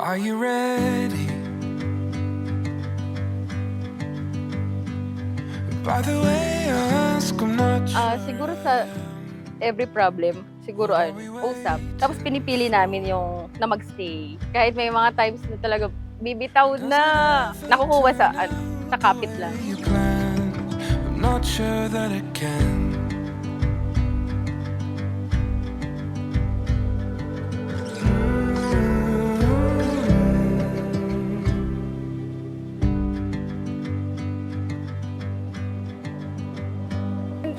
Are you ready? By the way, I ask, I'm not Siguro sa every problem, siguro usap. Tapos pinipili namin yung na magstay. Kahit may mga times na talaga bibitaw na. Nakukuha sa kapit lang. you plan. I'm not sure that I can.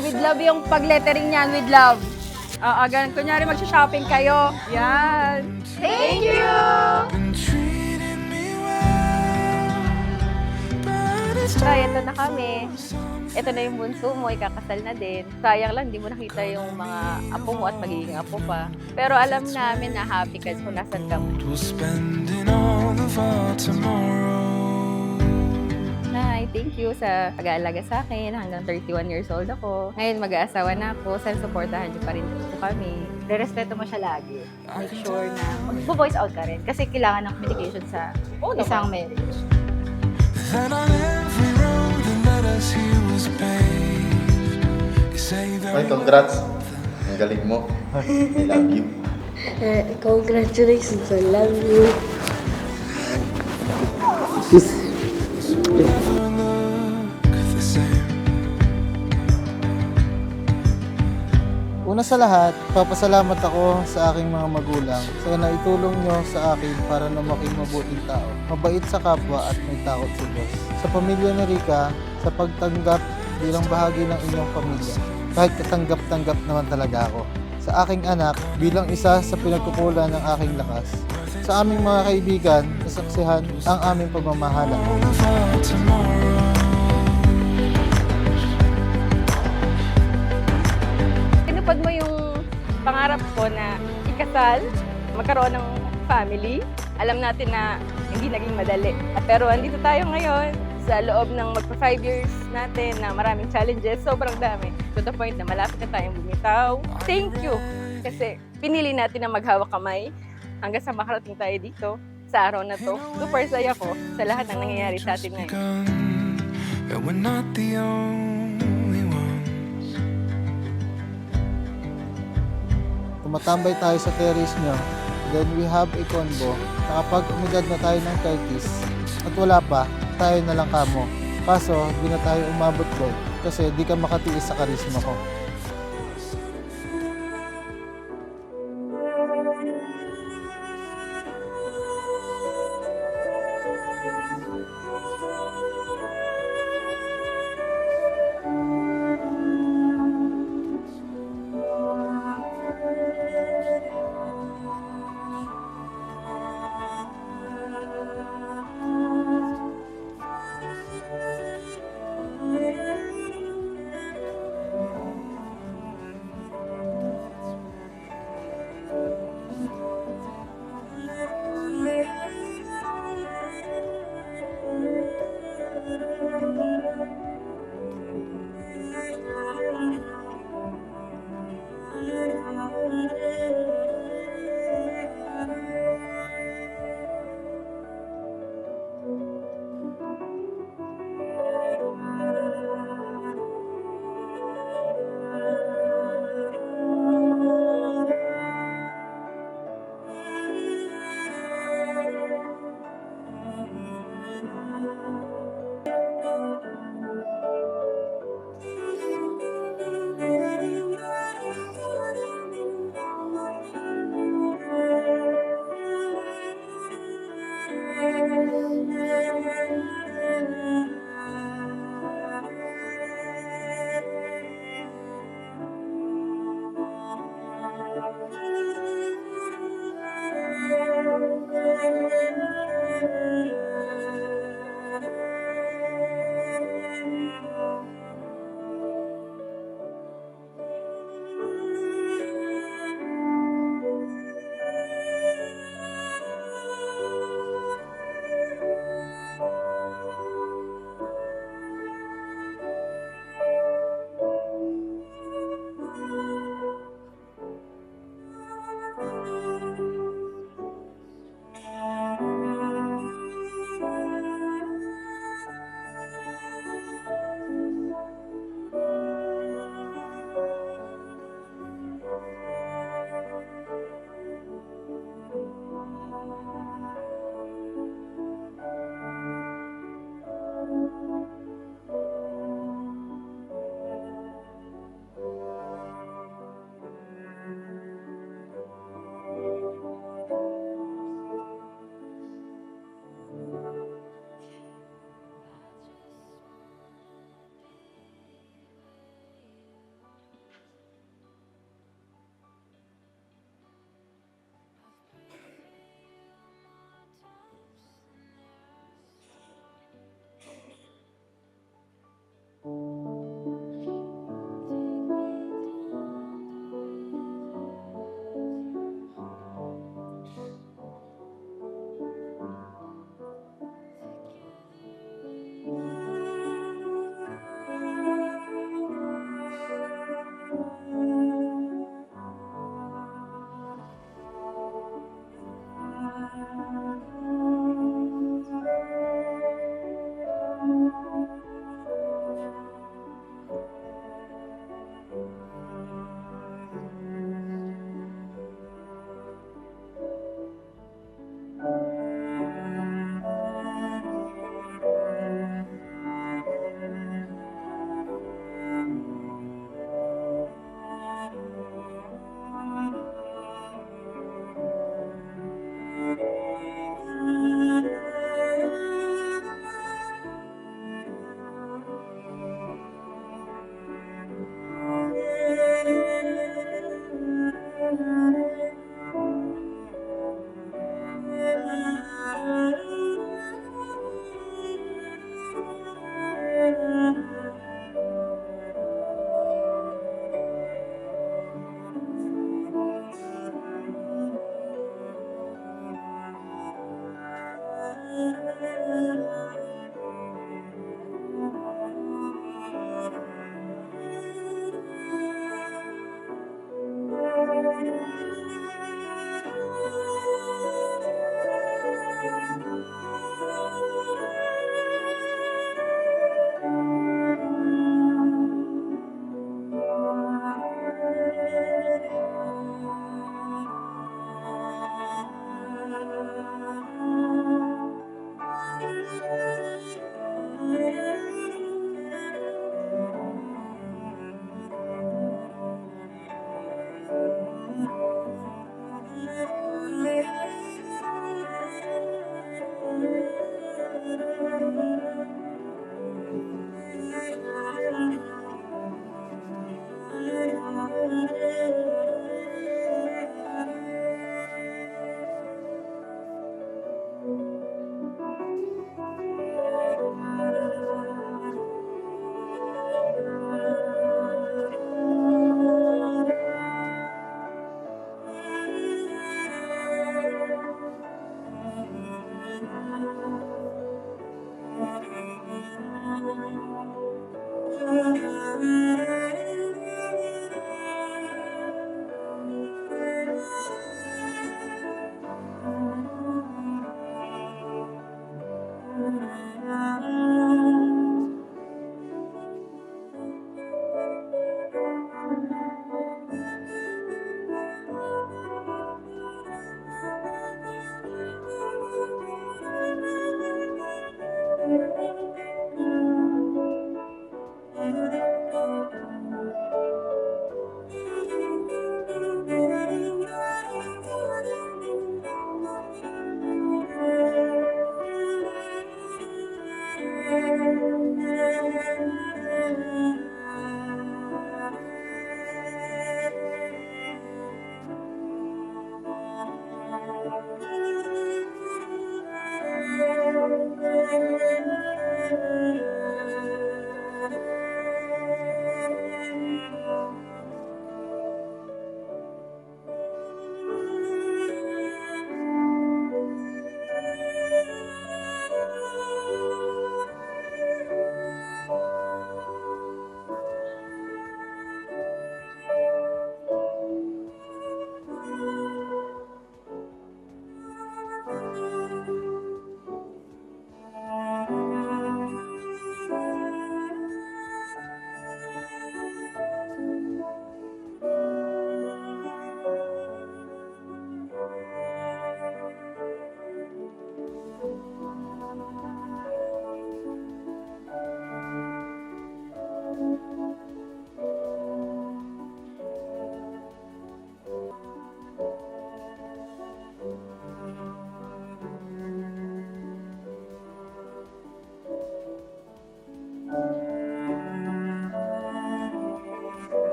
With love yung pag-lettering niyan, with love. Ganun. Kunyari mag-shopping kayo. Yan. Thank you! Been treating me well, but it's Tay, ito na kami. Ito na yung bunso mo, ikakasal na din. Sayang lang, di mo nakita yung mga apo mo at magiging apo pa. Pero alam namin na happy ka kung nasan ka. we'll spend in all of our tomorrow. Nay, thank you sa pag-aalaga sa akin. Hanggang 31 years old ako. Ngayon mag-aasawa na ako. Sana supportahan niyo pa rin po kami. Respeto mo siya lagi. Make sure na mag-voice out ka rin. Kasi kailangan ng communication sa isang marriage. Then on every road that led us here was paved. You say Ay, very congrats. Ang galing mo. I love you. Congratulations, I love you. never look the same. Una sa lahat, papasalamat ako sa aking mga magulang sa naitulong nyo sa akin para na maging mabuting tao, mabait sa kapwa at may takot sa Diyos. Sa pamilya ni Rica, sa pagtanggap bilang bahagi ng inyong pamilya, kahit katanggap-tanggap naman talaga ako. Sa aking anak, bilang isa sa pinagkukulan ng aking lakas. Sa aming mga kaibigan, nasaksihan ang aming pagmamahala. All of our tomorrow. Tinupad mo yung pangarap ko na ikasal, magkaroon ng family. Alam natin na hindi naging madali. Pero andito tayo ngayon sa loob ng magpa 5 years natin na maraming challenges, sobrang dami. To the point na malapit na tayong bumitaw. Thank you! Kasi pinili natin na maghawak kamay hanggang sa makarating tayo dito sa araw na to. Super saya ko sa lahat ng nangyayari sa atin ngayon. Begun, that we're not the only ones. Tumatambay tayo sa terrace nyo, then we have a convo na kapag umidad na tayo ng 30s at wala pa, tayo na lang kamo. Kaso, di na tayo umabot doon kasi di ka makatiis sa karisma ko.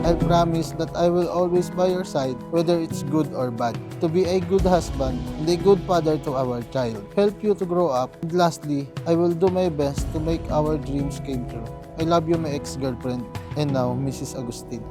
I promise that I will always by your side, whether it's good or bad. To be a good husband and a good father to our child. Help you to grow up. And lastly, I will do my best to make our dreams came true. I love you, my ex-girlfriend, and now Mrs. Agustin.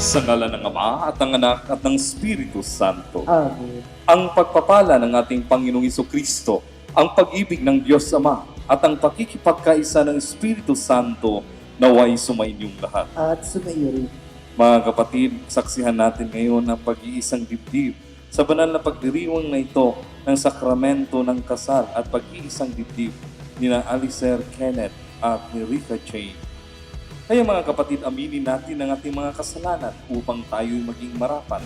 Sa ngalan ng Ama at ng Anak at ng Espiritu Santo. Amen. Ang pagpapala ng ating Panginoong Jesucristo, ang pag-ibig ng Diyos Ama at ang pakikipagkaisa ng Espiritu Santo naway sumainyong lahat. At sumaiyo rin. Mga kapatid, saksihan natin ngayon ang pag-iisang dibdib sa banal na pagdiriwang na ito ng sakramento ng kasal at pag-iisang dibdib ni na Alicer Kenneth at ni Rika Jane. Kaya mga kapatid, aminin natin ang ating mga kasalanan upang tayo'y maging marapat.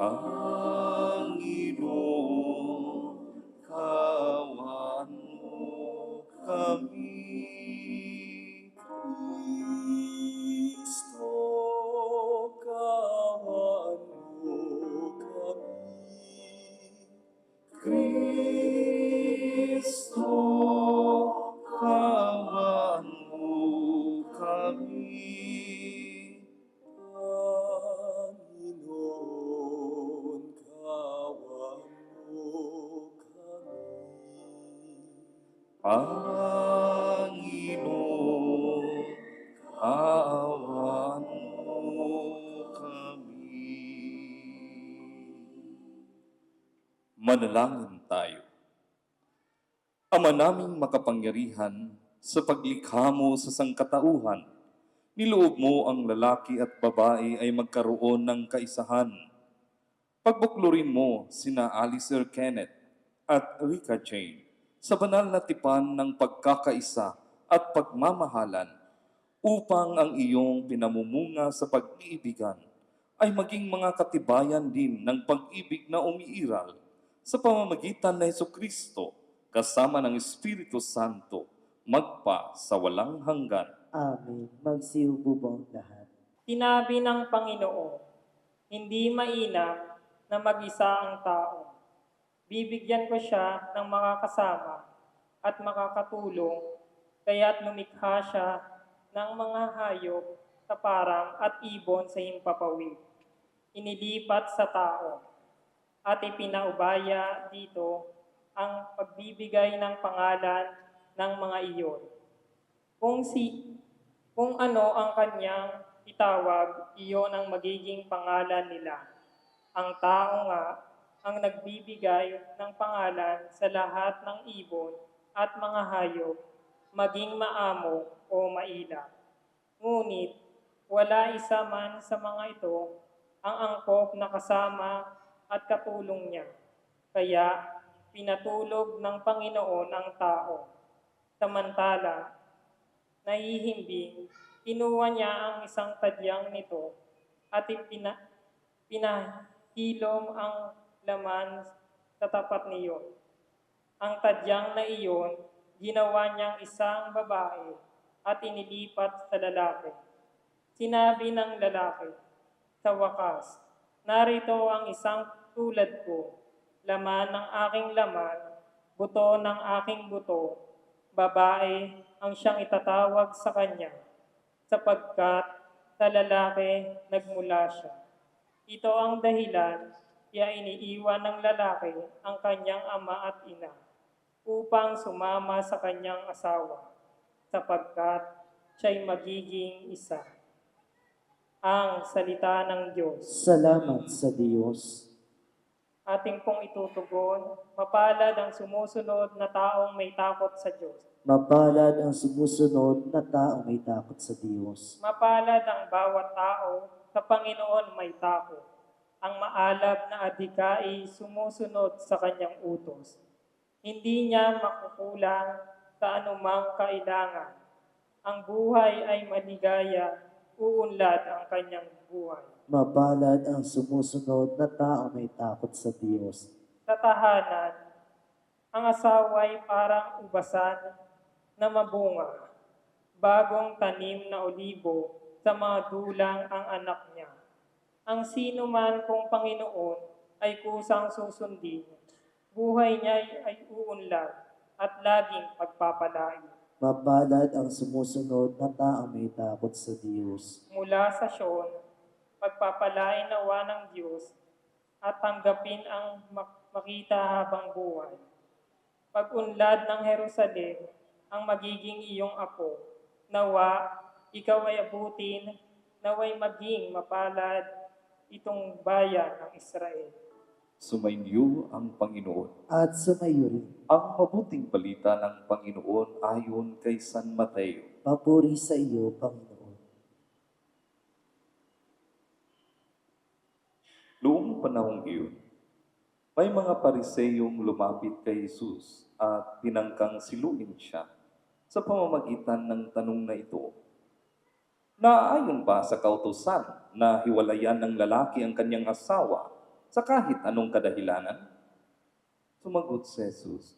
Panginoon, kawan mo kami. Kristo, kawan mo kami. Kristo, kawan mo kami. Panginoon, kawan mo kami. Panginoon, kawan mo kami. Manalangin tayo. Ama naming makapangyarihan, sa paglikha mo sa sangkatauhan, niloob mo ang lalaki at babae ay magkaroon ng kaisahan. Pagbuklurin mo sina Alicer Kenneth at Rika Jane sa banal na tipan ng pagkakaisa at pagmamahalan upang ang iyong pinamumuga sa pag-iibigan ay maging mga katibayan din ng pag-ibig na umiiral sa pamamagitan ng Hesukristo kasama ng Espiritu Santo magpa sa walang hanggan. Amen. Magsiupo po ang lahat. Sinabi ng Panginoon, hindi mainam na mag-isa ang tao. Bibigyan ko siya ng makakasama at makakatulong, kaya't lumikha siya ng mga hayop sa parang at ibon sa himpapawid. Inilipat sa tao at ipinaubaya dito ang pagbibigay ng pangalan ng mga iyon. Kung ano ang kanyang itawag, iyon ang magiging pangalan nila. Ang tao nga ang nagbibigay ng pangalan sa lahat ng ibon at mga hayop, maging maamo o mailap. Ngunit wala isa man sa mga ito ang angkop na kasama at katulong niya. Kaya pinatulog ng Panginoon ang tao. Samantala, nahihimbing, kinuha niya ang isang tadyang nito at pinahilom ang laman sa tapat niyo. Ang tadyang na iyon, ginawa niyang isang babae at inilipat sa lalaki. Sinabi ng lalaki, sa wakas, narito ang isang tulad ko, laman ng aking laman, buto ng aking buto, babae ang siyang itatawag sa kanya, sapagkat sa lalaki nagmula siya. Ito ang dahilan, kaya iniiwan ng lalaki ang kanyang ama at ina, upang sumama sa kanyang asawa, sapagkat siya'y magiging isa. Ang salita ng Diyos. Salamat sa Diyos. Ating pong itutugon, mapalad ang sumusunod na taong may takot sa Diyos. Mapalad ang sumusunod na taong may takot sa Diyos. Mapalad ang bawat tao sa Panginoon may takot. Ang maalab na adhikai sumusunod sa kanyang utos. Hindi niya makukulang sa anumang kailangan. Ang buhay ay maligaya, uunlad ang kanyang buhay. Mapalad ang sumusunod na taong may takot sa Diyos. Sa tahanan, ang asawa ay parang ubasan na mabunga, bagong tanim na olibo sa mga dulang ang anak niya. Ang sino man kung Panginoon ay kusang susundin, buhay niya ay uunlad at laging pagpapalain. Mapalad ang sumusunod na taong may takot sa Diyos. Mula sa Sion, pagpapalain nawa ng Diyos at tanggapin ang makita habang buhay. Pag-unlad ng Jerusalem, ang magiging iyong apo. Nawa, ikaw ay abutin, naway maging mapalad itong bayan ng Israel. Sumainyo ang Panginoon. At sumayo rin. Ang mabuting balita ng Panginoon ayon kay San Mateo. Papuri sa iyo, Panginoon. Noong panahong iyon, may mga pariseyong lumapit kay Jesus at pinangkang siluin siya sa pamamagitan ng tanong na ito. Naaayon ba sa kautusan na hiwalayan ng lalaki ang kanyang asawa sa kahit anong kadahilanan? Sumagot si Jesus,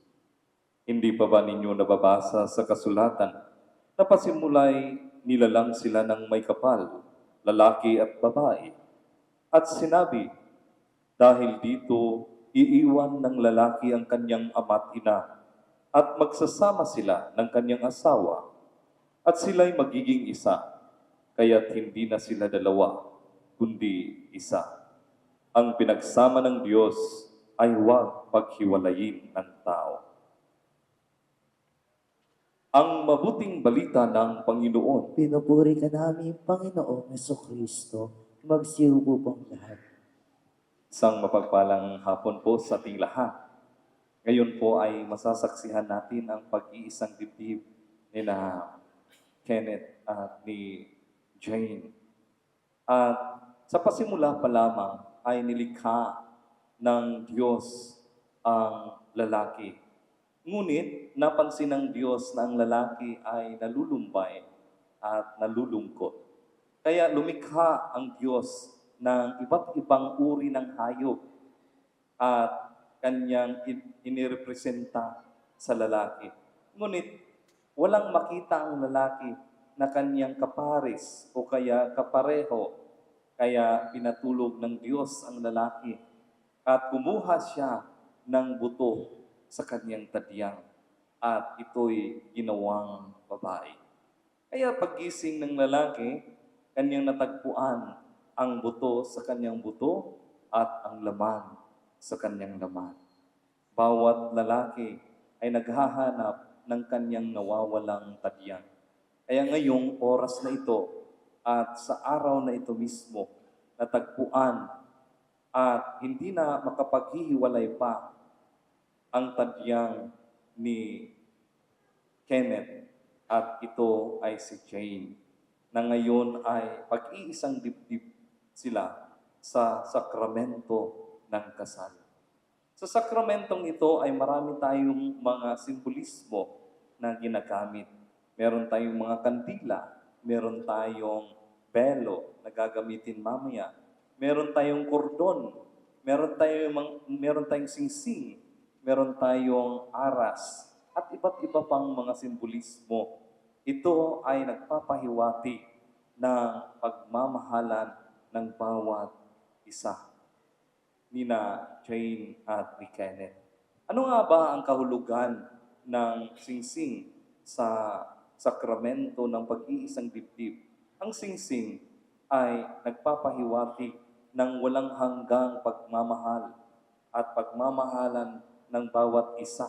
hindi pa ba ninyo nababasa sa kasulatan na pasimulay nilalang sila ng may kapal, lalaki at babae? At sinabi, dahil dito, iiwan ng lalaki ang kanyang ama't ina at magsasama sila ng kanyang asawa at sila'y magiging isa, kaya't hindi na sila dalawa, kundi isa. Ang pinagsama ng Diyos ay huwag paghiwalayin ng tao. Ang mabuting balita ng Panginoon. Pinupuri ka namin, Panginoong Jesucristo. Magsiupo pong lahat. Isang mapagpalang hapon po sa ating lahat. Ngayon po ay masasaksihan natin ang pag-iisang dibdib ni na Kenneth at ni Jane. At sa pasimula pa lamang ay nilikha ng Diyos ang lalaki. Ngunit napansin ng Diyos na ang lalaki ay nalulumbay at nalulungkot. Kaya lumikha ang Diyos ng iba't ibang uri ng hayop at kanyang inirepresenta sa lalaki. Ngunit walang makita ang lalaki na kanyang kapares o kaya kapareho. Kaya pinatulog ng Diyos ang lalaki at kumuha siya ng buto sa kanyang tadyang at ito'y ginawang babae. Kaya pagising ng lalaki, kanyang natagpuan ang buto sa kanyang buto at ang laman sa kanyang laman. Bawat lalaki ay naghahanap ng kanyang nawawalang tadyang. Kaya ngayong oras na ito at sa araw na ito mismo, natagpuan at hindi na makapaghihiwalay pa ang tadyang ni Kenneth at ito ay si Jane na ngayon ay pag-iisang dibdib sila sa sakramento ng kasal. Sa sakramentong ito ay marami tayong mga simbolismo na ginagamit. Meron tayong mga kandila, meron tayong belo na gagamitin mamaya, meron tayong kordon, meron tayong singsing, meron tayong aras, at iba't iba pang mga simbolismo. Ito ay nagpapahiwati ng pagmamahalan ng bawat isa, nina Jane at ni Kenneth. Ano nga ba ang kahulugan ng singsing sa sakramento ng pag-iisang dibdib? Ang singsing ay nagpapahiwati ng walang hanggang pagmamahal at pagmamahalan ng bawat isa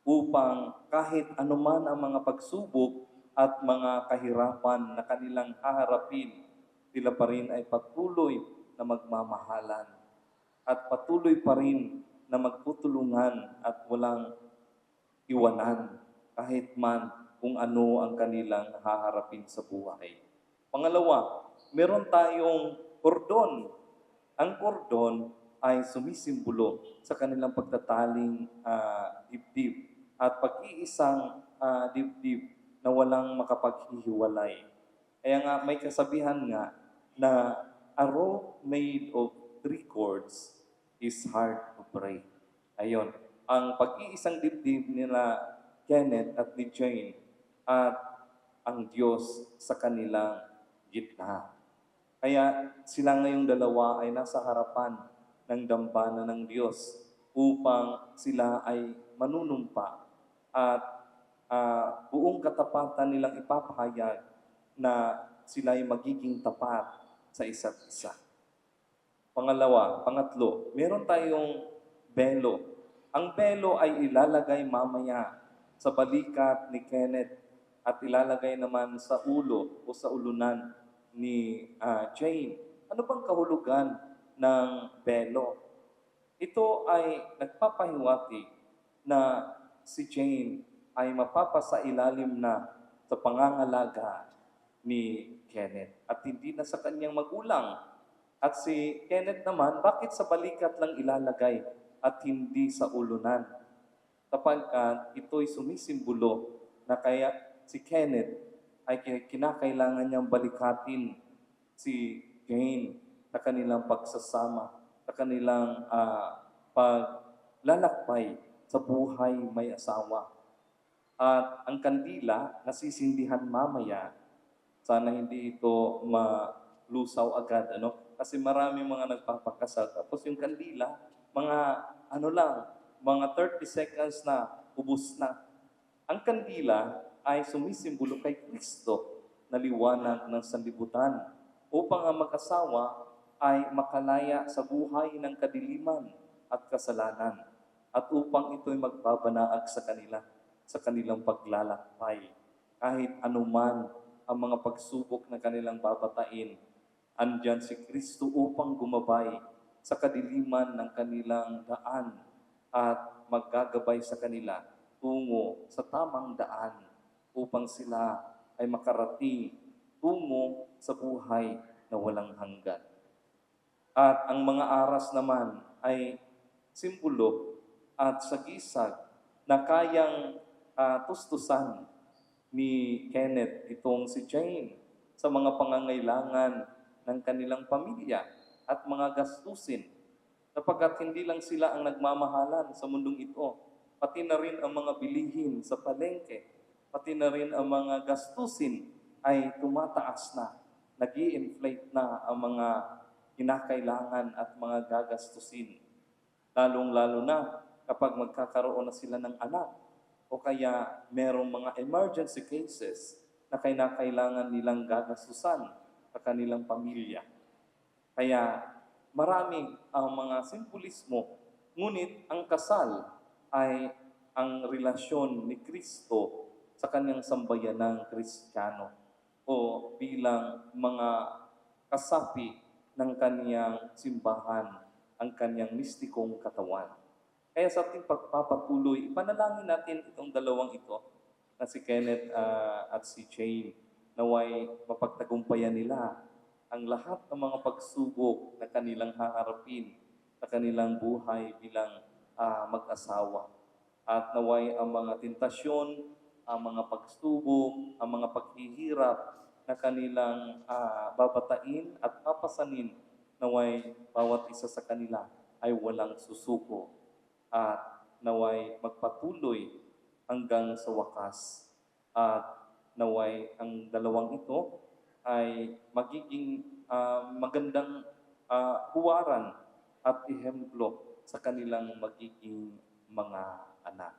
upang kahit anuman ang mga pagsubok at mga kahirapan na kanilang haharapin, sila pa rin ay patuloy na magmamahalan at patuloy pa rin na magtutulungan at walang iwanan kahit man kung ano ang kanilang haharapin sa buhay. Pangalawa, meron tayong kordon. Ang kordon ay sumisimbolo sa kanilang pagtataling dibdib at pag-iisang dibdib na walang makapaghihiwalay. Kaya nga may kasabihan nga na a rope made of 3 cords is hard to break. Ayon, ang pag-iisang dibdib nila Kenneth at ni Jane at ang Diyos sa kanilang gitna. Kaya sila ngayong dalawa ay nasa harapan ng dambana ng Diyos upang sila ay manunumpa at buong katapatan nilang ipapahayag na sila ay magiging tapat sa isa't isa. Pangatlo, meron tayong belo. Ang belo ay ilalagay mamaya sa balikat ni Kenneth at ilalagay naman sa ulo o sa ulunan ni Jane. Ano bang kahulugan ng belo? Ito ay nagpapahiwati na si Jane ay mapapasailalim na sa pangangalaga ni Kenneth at hindi na sa kanyang magulang. At si Kenneth naman, bakit sa balikat lang ilalagay at hindi sa ulunan? Kapagkat ito'y sumisimbolo na kaya si Kenneth ay kinakailangan niyang balikatin si Jane sa kanilang pagsasama, sa kanilang paglalakbay sa buhay may asawa. At ang kandila nasisindihan mamaya, sana hindi ito malusaw agad, ano? Kasi marami mga nagpapakasal. Tapos yung kandila, mga mga 30 seconds na, ubos na. Ang kandila ay sumisimbolo kay Kristo na liwanag ng sanlibutan upang ang mag-asawa ay makalaya sa buhay ng kadiliman at kasalanan at upang ito'y magbabanaag sa kanila sa kanilang paglalakbay. Kahit anuman ang mga pagsubok na kanilang babatain, andyan si Kristo upang gumabay sa kadiliman ng kanilang daan at maggagabay sa kanila tungo sa tamang daan upang sila ay makarating tungo sa buhay na walang hanggan. At ang mga aras naman ay simbolo at sagisag na kayang tustusan ni Kenneth itong si Jane sa mga pangangailangan ng kanilang pamilya at mga gastusin. Sapagkat hindi lang sila ang nagmamahalan sa mundong ito, pati na rin ang mga bilihin sa palengke, pati na rin ang mga gastusin ay tumataas na, nag-i-inflate na ang mga kinakailangan at mga gagastusin. Lalong-lalo na kapag magkakaroon na sila ng anak o kaya merong mga emergency cases na kailangan nilang gagastusan sa kanilang pamilya. Kaya marami ang mga simbolismo, ngunit ang kasal ay ang relasyon ni Kristo sa kanyang sambayanang Kristiyano o bilang mga kasapi ng kanyang simbahan, ang kanyang mistikong katawan. Kaya sa ating pagpapatuloy, ipanalangin natin itong dalawang ito na si Kenneth at si Jane, naway mapagtagumpayan nila ang lahat ng mga pagsubok na kanilang haharapin sa kanilang buhay bilang mag-asawa. At naway ang mga tentasyon, ang mga pagsubok, ang mga paghihirap na kanilang babatain at papasanin, naway bawat isa sa kanila ay walang susuko at naway magpatuloy hanggang sa wakas. At naway ang dalawang ito ay magiging magandang huwaran at ehemplo sa kanilang magiging mga anak.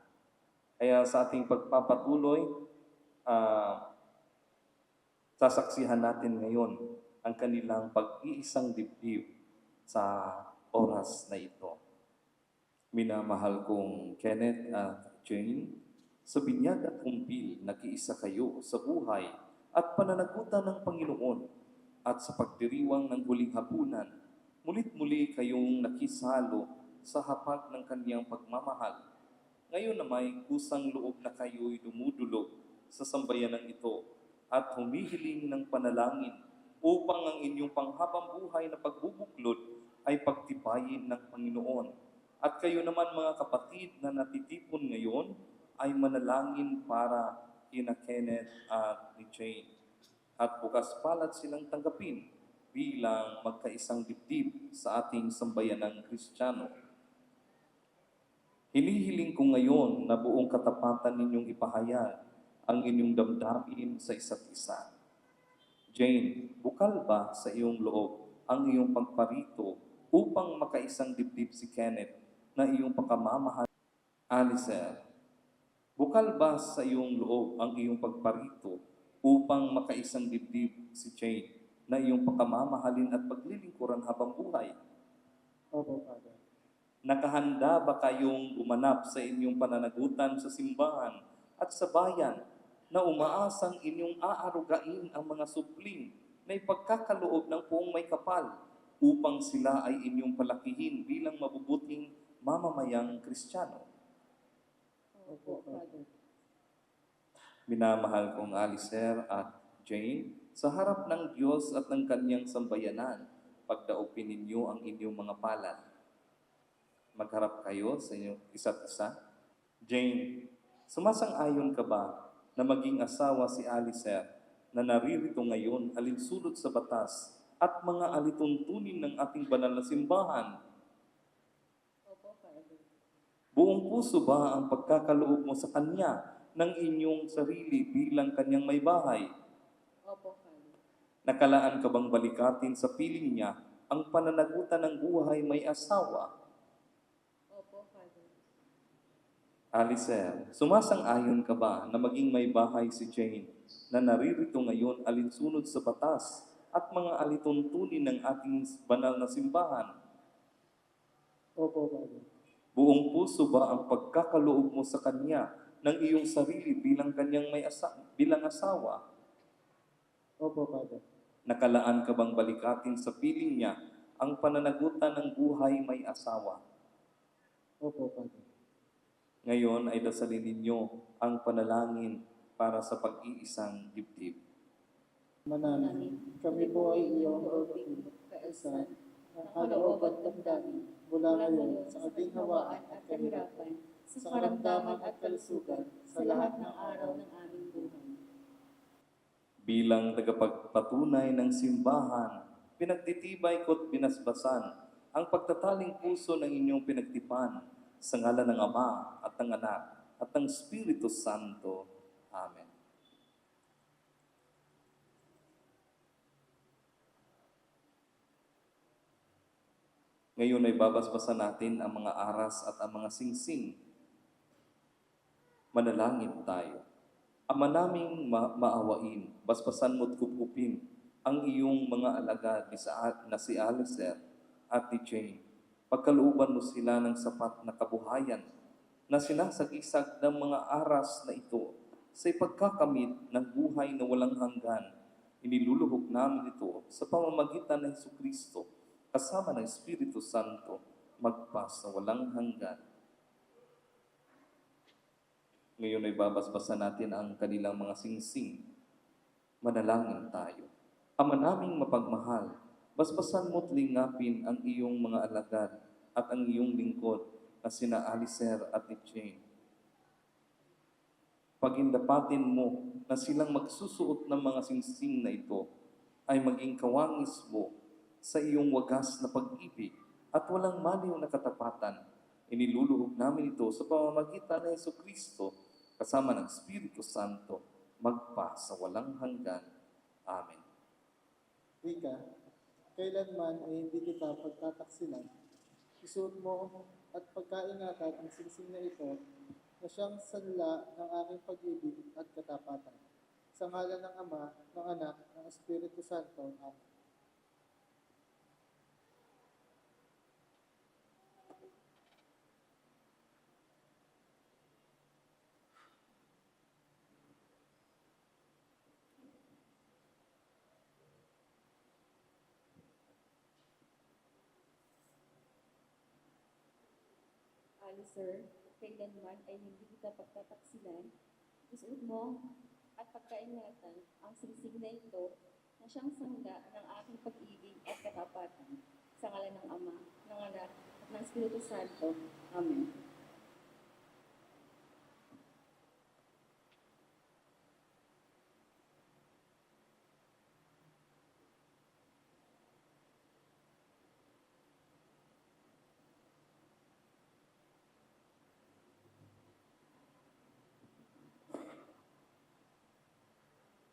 Kaya sa ating pagpapatuloy, sasaksihan natin ngayon ang kanilang pag-iisang dibdib sa oras na ito. Minamahal kong Kenneth at Jane, sa binyag at kumpil, nag-iisa kayo sa buhay at pananagutan ng Panginoon at sa pagdiriwang ng huling hapunan, mulit-muli kayong nakisalo sa hapag ng kaniyang pagmamahal. Ngayon na may kusang loob na kayo'y dumudulog sa sambayanang ito at humihiling ng panalangin upang ang inyong panghabang buhay na pagbubuklod ay pagtibayin ng Panginoon. At kayo naman mga kapatid na natitipon ngayon ay manalangin para kina Kenneth at ni Jane. At bukas palad silang tanggapin bilang magkaisang dibdib sa ating sambayanang Kristiyano. Hinihiling ko ngayon na buong katapatan ninyong ipahayag ang inyong damdamin sa isa't isa. Jane, bukal ba sa iyong loob ang iyong pagparito upang makaisang dibdib si Kenneth na iyong pagkamamahal? Alicer, bukal ba sa iyong loob ang iyong pagparito upang makaisang dibdib si Jane na iyong pagkamamahalin at paglilingkuran habang buhay? Opo, Father. Nakahanda ba kayong gumanap sa inyong pananagutan sa simbahan at sa bayan na umaasang inyong aarugain ang mga supling na ipagkakaloob ng poong may kapal upang sila ay inyong palakihin bilang mabubuting mamamayang Kristiyano? Opo, Father. Minamahal kong Alicer at Jane, sa harap ng Diyos at ng kanyang sambayanan, pagdaupin ninyo ang inyong mga palad. Magharap kayo sa inyong isa't isa. Jane, sumasang-ayon ka ba na maging asawa si Alicer na naririto ngayon alinsulot sa batas at mga alituntunin ng ating banal na simbahan Buong puso ba ang pagkakaloob mo sa Kanya ng inyong sarili bilang Kanyang may bahay? Opo, Father. Nakalaan ka bang balikatin sa piling niya ang pananagutan ng buhay may asawa? Opo, Father. Alicer, sumasang-ayon ka ba na maging may bahay si Jane na naririto ngayon alinsunod sa batas at mga alituntunin ng ating banal na simbahan? Opo, Father. Buong puso ba ang pagkakaloob mo sa Kanya ng iyong sarili bilang Kanyang bilang asawa? Opo, Father. Nakalaan ka bang balikatin sa piling niya ang pananagutan ng buhay may asawa? Opo, Father. Ngayon ay dasalin ninyo ang panalangin para sa pag-iisang dibdib. Manamin, kami po ay iyong orpin, kaisa, ng kaloob at damdamin, mula ngayon sa kaginhawaan at kahirapan, sa karamdaman at kalusugan, sa lahat ng araw ng aming buhay. Bilang tagapagpatunay ng simbahan, pinagtitibay ko't binasbasan ang pagtataling puso ng inyong pinagtipan sa ngalan ng Ama at ng Anak at ng Espiritu Santo. Amen. Ngayon ay babasbasan natin ang mga aras at ang mga singsing. Manalangin tayo. Ama naming maawain, basbasan mo't kupkupin ang iyong mga alagad na si Alicer at ni Jane. Pagkalooban mo sila ng sapat na kabuhayan na sinasagisag ng mga aras na ito sa ipagkakamit ng buhay na walang hanggan. Iniluluhog namin ito sa pamamagitan ng Jesucristo kasama ng Espiritu Santo magpa sa walang hanggan. Ngayon ay babasbasan natin ang kanilang mga singsing. Manalangin tayo. Ama naming mapagmahal, basbasan mo't lingapin ang iyong mga alagad at ang iyong lingkod na sina Alicer at ni Jane. Pagindapatin mo na silang magsusuot ng mga singsing na ito ay maging kawangis mo sa iyong wagas na pag-ibig at walang maliw na katapatan. Iniluluhog namin ito sa pamamagitan ng Jesucristo kasama ng Espiritu Santo magpa sa walang hanggan. Amen. Rika, kailanman ay hindi kita pagtataksilan. Isuot mo at pagkaingatan ang singsing na ito na siyang sanla ng aking pag-ibig at katapatan. Sa ngalan ng Ama, ng Anak, ng Espiritu Santo. Amen. Alicer, kailanman ay hindi kita pagtataksilan. Isuot mo at pagkaingatan ang singsing na ito na siyang sangla ng aking pag-ibig at katapatan. Sa ngalan ng Ama, ng Anak, at ng Espiritu Santo. Amen.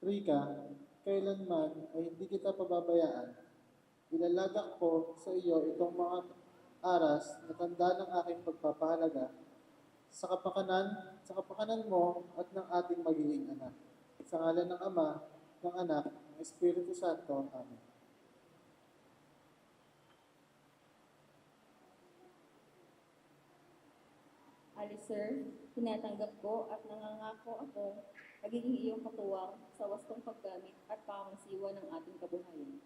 Rika, kailanman ay hindi kita pababayaan. Ilalagak ko sa iyo itong mga aras na tanda ng aking pagpapahalaga sa kapakanan mo at ng ating magiging anak. Sa ngalan ng Ama, ng Anak, ng Espiritu Santo. Amen. Alicer, tinatanggap ko at nangangako ako magiging iyong katuwang sa wastong paggamit at pangangasiwa ng ating kabuhayan.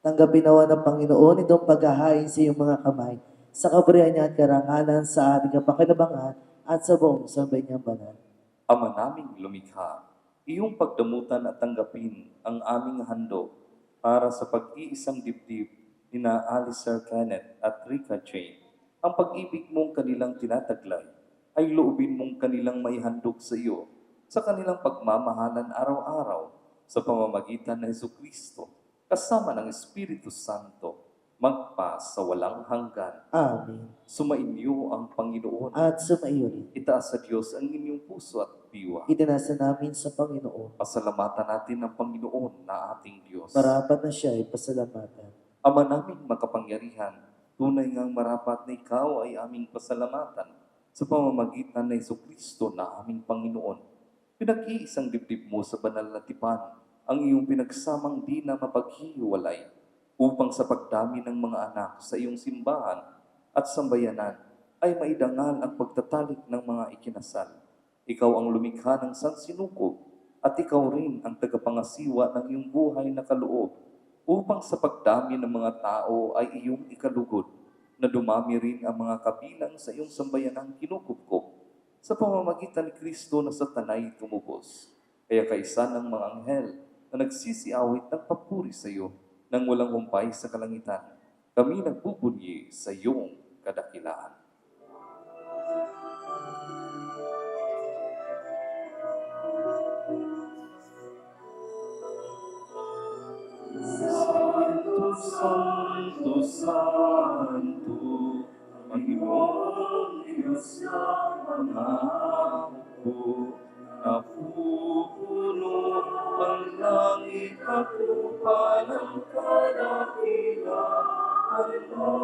Tanggapin nawa ng Panginoon itong paghahain sa iyong mga kamay, sa kaburihan niya at karangalan sa ating kapakinabangan at sa buong sambay niyang banal. Ama naming lumikha, iyong pagdamutan at tanggapin ang aming handog para sa pag-iisang dibdib ni na Alicer Kenneth at Rika Jane. Ang pag-ibig mong kanilang tinataglay ay loobin mong kanilang may handog sa iyo sa kanilang pagmamahalan araw-araw sa pamamagitan ng Jesucristo kasama ng Espiritu Santo magpa sa walang hanggan. Amen. Sumainyo ang Panginoon. At sumaiyo rin. Itaas sa Diyos ang inyong puso at diwa. Itinasa namin sa Panginoon. Pasalamatan natin ang Panginoon na ating Diyos. Marapat na siya ay pasalamatan. Ama naming makapangyarihan, tunay ngang marapat na ikaw ay aming pasalamatan sa pamamagitan ng Jesucristo na aming Panginoon. Pinag-iisang dibdib mo sa banal na tipan ang iyong pinagsamang di na mapaghihiwalay upang sa pagdami ng mga anak sa iyong simbahan at sambayanan ay maidangal ang pagtatalik ng mga ikinasal. Ikaw ang lumikha ng sansinukob at ikaw rin ang tagapangasiwa ng iyong buhay na kaloob upang sa pagdami ng mga tao ay iyong ikalugod na dumami rin ang mga kabilang sa iyong sambayanang kinukupkop sa pamamagitan ni Kristo na sa tanay tumubos. Kaya kaisa ng mga anghel na nagsisiawit ng papuri sa iyo nang walang humpay sa kalangitan, kami nagbubunyi sa iyong kadakilaan. Santo, Santo, Santo, Panginoon Diyos ng mga hukbo, napupuno ang langit at lupa ng kadakilaan mo.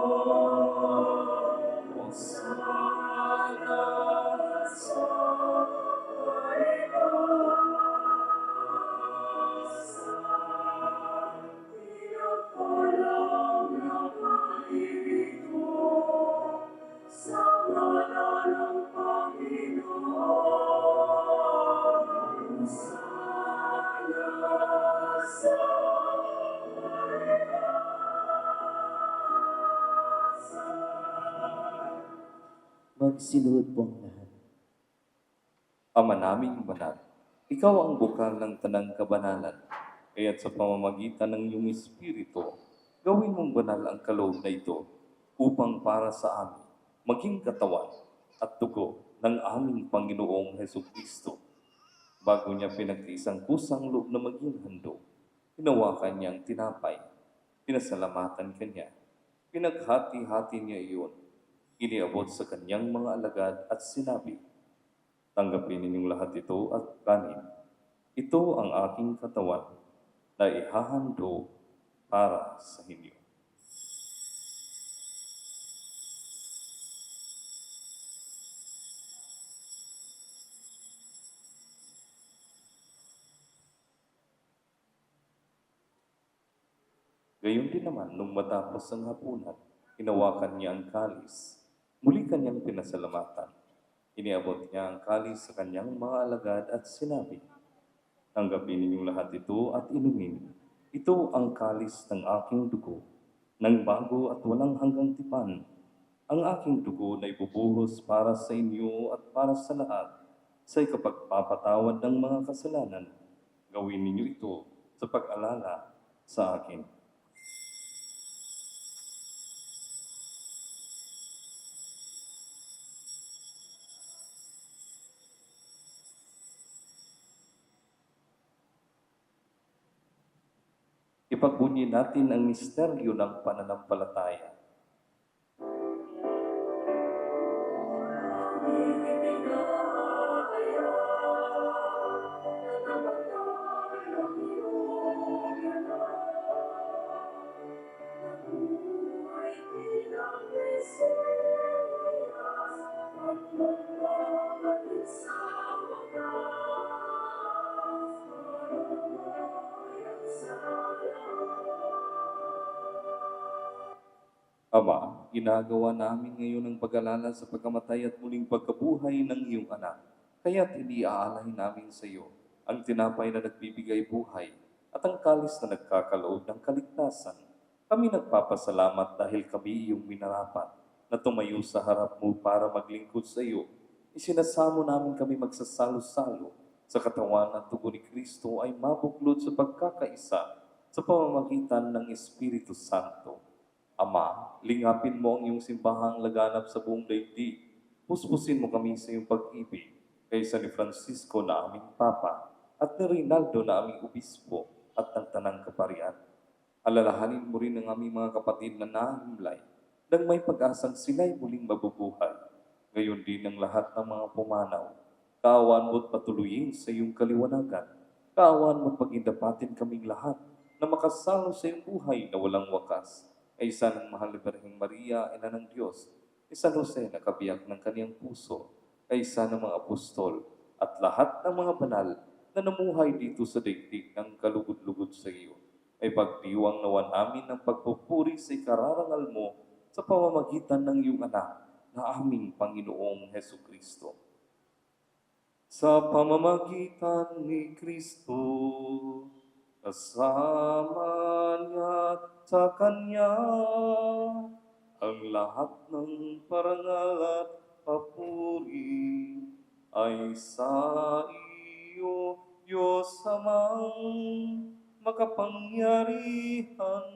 Hosana sa Magsiluhod po ang lahat. Ama naming banal, ikaw ang bukal ng tanang kabanalan, kaya't sa pamamagitan ng iyong Espiritu, gawin mong banal ang kaloob na ito upang para sa amin maging katawan at dugo ng aming Panginoong Hesukristo. Bago niya pinagtiisang kusang loob na maging handog, hinawakan niya ang tinapay, pinasalamatan kanya, pinaghati-hati niya iyon, iniabot sa kanyang mga alagad at sinabi, "Tanggapin ninyong lahat ito at kanin. Ito ang aking katawan na ihahandog para sa inyo." Gayon din naman, nung matapos ang hapunan, hinawakan niya ang kalis. Muli kanyang pinasalamatan. Iniabot niya ang kalis sa kanyang mga alagad at sinabi, "Tanggapin ninyong lahat ito at inumin. Ito ang kalis ng aking dugo, ng bago at walang hanggang tipan. Ang aking dugo na ibubuhos para sa inyo at para sa lahat sa ikapagpapatawad ng mga kasalanan. Gawin ninyo ito sa pag-alala sa akin." Ipagbunyi natin ang misteryo ng pananampalataya. Ama, ginagawa namin ngayon ang pag-alala sa pagkamatay at muling pagkabuhay ng iyong anak. Kaya't iniaalay namin sa iyo ang tinapay na nagbibigay buhay at ang kalis na nagkakaloob ng kaligtasan. Kami nagpapasalamat dahil kami iyong minarapat na tumayo sa harap mo para maglingkod sa iyo. Isinasamo namin kami magsasalo-salo sa katawan at dugo ni Kristo ay mabuklod sa pagkakaisa sa pamamagitan ng Espiritu Santo. Ama, lingapin mo ang iyong simbahang laganap sa buong daigdig. Puspusin mo kami sa iyong pag-ibig, kaysa ni Francisco na aming Papa, at ni Rinaldo na aming Obispo, at ng Tanang Kaparian. Alalahanin mo rin ang aming mga kapatid na nahimlay nang may pag-asang sila'y muling mabubuhay. Gayon din ang lahat ng mga pumanaw. Kaawaan mo't patuloyin sa iyong kaliwanagan. Kaawaan mo't pagindapatin kaming lahat na makasalo sa iyong buhay na walang wakas. Ay isa ng mahal na Birheng Maria, Ina ng Diyos, ni San Jose na kabiyak ng kaniyang puso, ay isa ng mga apostol at lahat ng mga banal na namuhay dito sa daigdig ng kalugod-lugod sa iyo. Ay pagdiwang nawan namin ng pagpupuri sa ikararangal mo sa pamamagitan ng iyong anak na aming Panginoong Heso Kristo. Sa pamamagitan ni Kristo, kasama niya at sa Kanya, ang lahat ng parangal at papuri ay sa iyo, Diyos Amang makapangyarihan,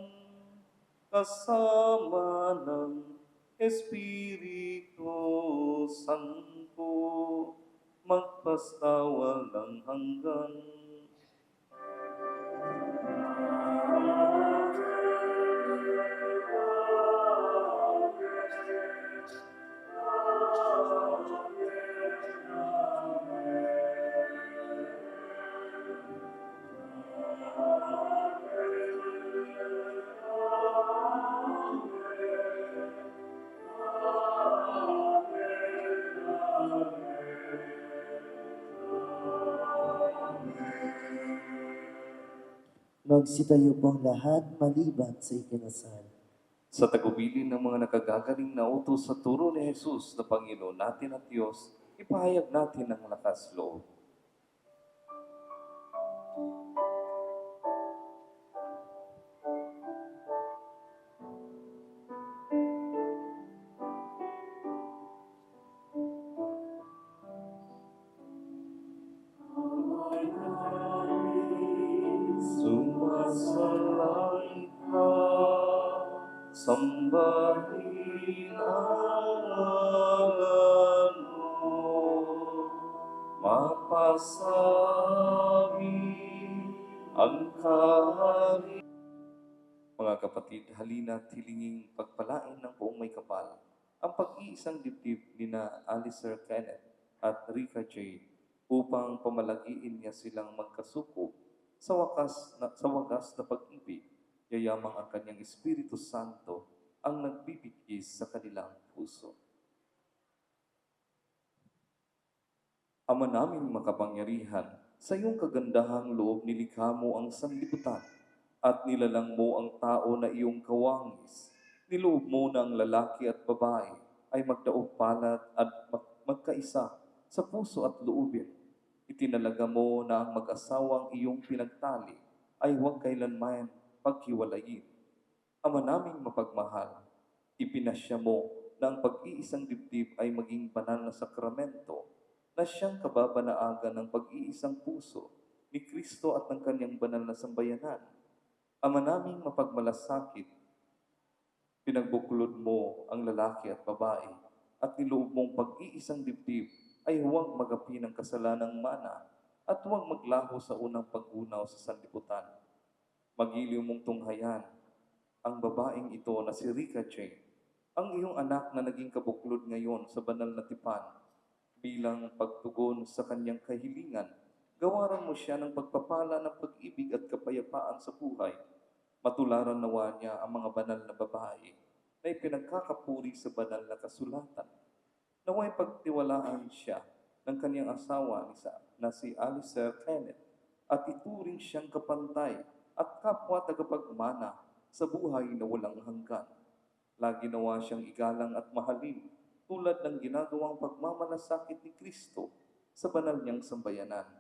kasama ng Espiritu Santo, magpasawalang hanggan. Magsitayo po ang lahat maliban sa ikinasal. Sa tagubilin ng mga nakagagaling na utos sa turo ni Jesus na Panginoon natin at Diyos, ipahayag natin ang lakas loob. Sumasalangit ka, sambahin ang ngalan mo, mapasabi ang kaharian. Mga kapatid, halina't hilinging pagpalain ng buong may kapal ang pag-iisang dibdib ni na Alicer Kenneth at Rica J. upang pamalagiin niya silang magkasuko sa wagas na pag-ibig, yayamang ang kanyang Espiritu Santo ang nagbibigkis sa kanilang puso. Ama naming makapangyarihan, sa iyong kagandahang loob nilikha mo ang sanlibutan at nilalang mo ang tao na iyong kawangis. Niloob mo na ang lalaki at babae ay magdaog palad at magkaisa sa puso at loobin. Itinalaga mo na ang mag-asawang iyong pinagtali ay huwag kailanman paghiwalayin. Ama naming mapagmahal, ipinasya mo na ang pag-iisang dibdib ay maging banal na sakramento na siyang kababanaagan ng pag-iisang puso ni Kristo at ng kanyang banal na sambayanan. Ama naming mapagmalasakit, pinagbuklod mo ang lalaki at babae at niloob mong pag-iisang dibdib ay huwag magapi ng kasalanang mana at huwag maglaho sa unang pag-unaw sa sanlibutan. Magiliw mong tunghayan ang babaeng ito na si Rica J., ang iyong anak na naging kabuklod ngayon sa banal na tipan. Bilang pagtugon sa kanyang kahilingan, gawaran mo siya ng pagpapala ng pag-ibig at kapayapaan sa buhay. Matularan nawa niya ang mga banal na babae na ipinagkakapuri sa banal na kasulatan. Naway pagtiwalaan siya ng kanyang asawa na si Alicer Kenneth at ituring siyang kapantay at kapwa tagapagmana sa buhay na walang hanggan. Lagi nawa siyang igalang at mahalin tulad ng ginagawang pagmamalasakit ni Kristo sa banal niyang sambayanan.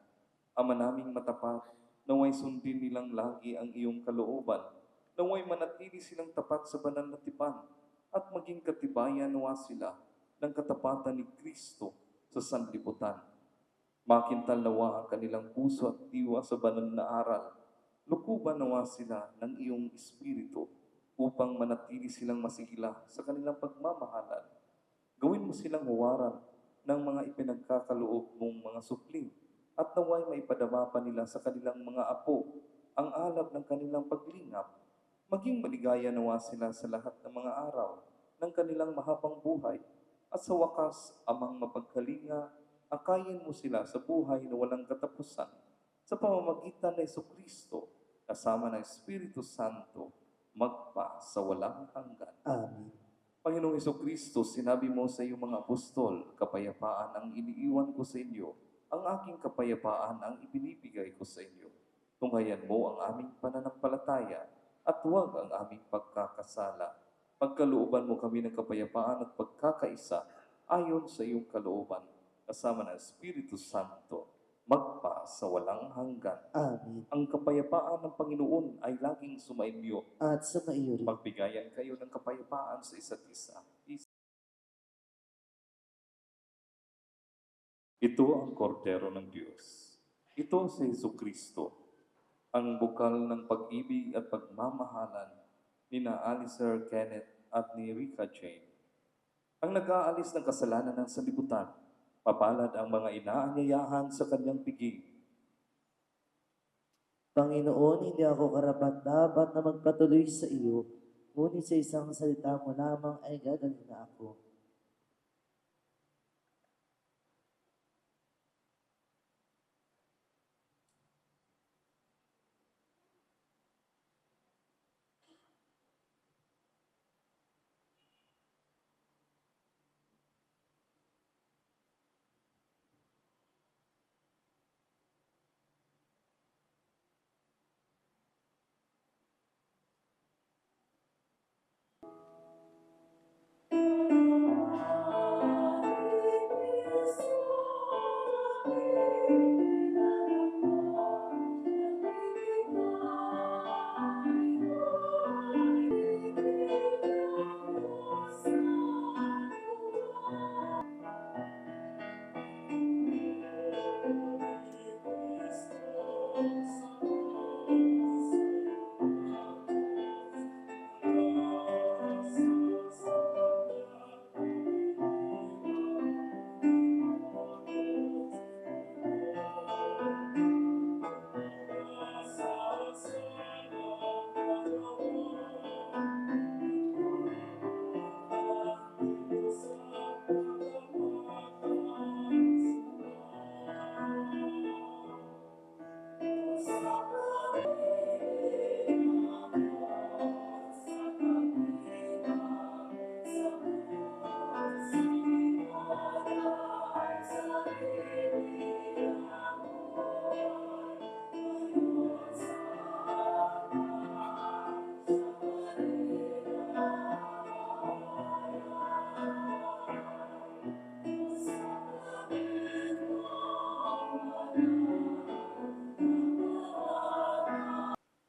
Ama naming matapat, naway sundin nilang lagi ang iyong kalooban, naway manatili silang tapat sa banal na tipan at maging katibayan nawa sila ng katapatan ni Kristo sa sanlibutan. Makintal nawa ang kanilang puso at diwa sa banal na aral. Lukuban nawa sila ng iyong Espiritu upang manatili silang masigla sa kanilang pagmamahalan. Gawin mo silang huwaran ng mga ipinagkakaloob mong mga supling at naway maipadama pa nila sa kanilang mga apo ang alab ng kanilang paglingap. Maging maligaya nawa sila sa lahat ng mga araw ng kanilang mahabang buhay. At sa wakas, Amang mapagkalinga, akayin mo sila sa buhay na walang katapusan sa pamamagitan ng Jesucristo kasama ng Espiritu Santo magpa sa walang hanggan. Amen. Panginoong Jesucristo, sinabi mo sa iyong mga apostol, kapayapaan ang iniiwan ko sa inyo, ang aking kapayapaan ang ibinibigay ko sa inyo. Tunghayan mo ang aming pananampalataya at huwag ang aming pagkakasala. Pagkalooban mo kami ng kapayapaan at pagkakaisa ayon sa iyong kalooban, kasama ng Espiritu Santo, magpa sa walang hanggan. Amen. Ang kapayapaan ng Panginoon ay laging sumainyo. At sa iyo rin. Magbigayan kayo ng kapayapaan sa isa't isa. Ito ang kordero ng Diyos. Ito si Jesucristo, ang bukal ng pag-ibig at pagmamahalan ni na Alicer Kenneth at ni Rika Jane. Ang nag-aalis ng kasalanan ng sanlibutan, mapalad ang mga inaanyayahan sa kanyang piging. Panginoon, hindi ako karapat-dapat na magpatuloy sa iyo, ngunit sa isang salita mo lamang ay gagaling na ako.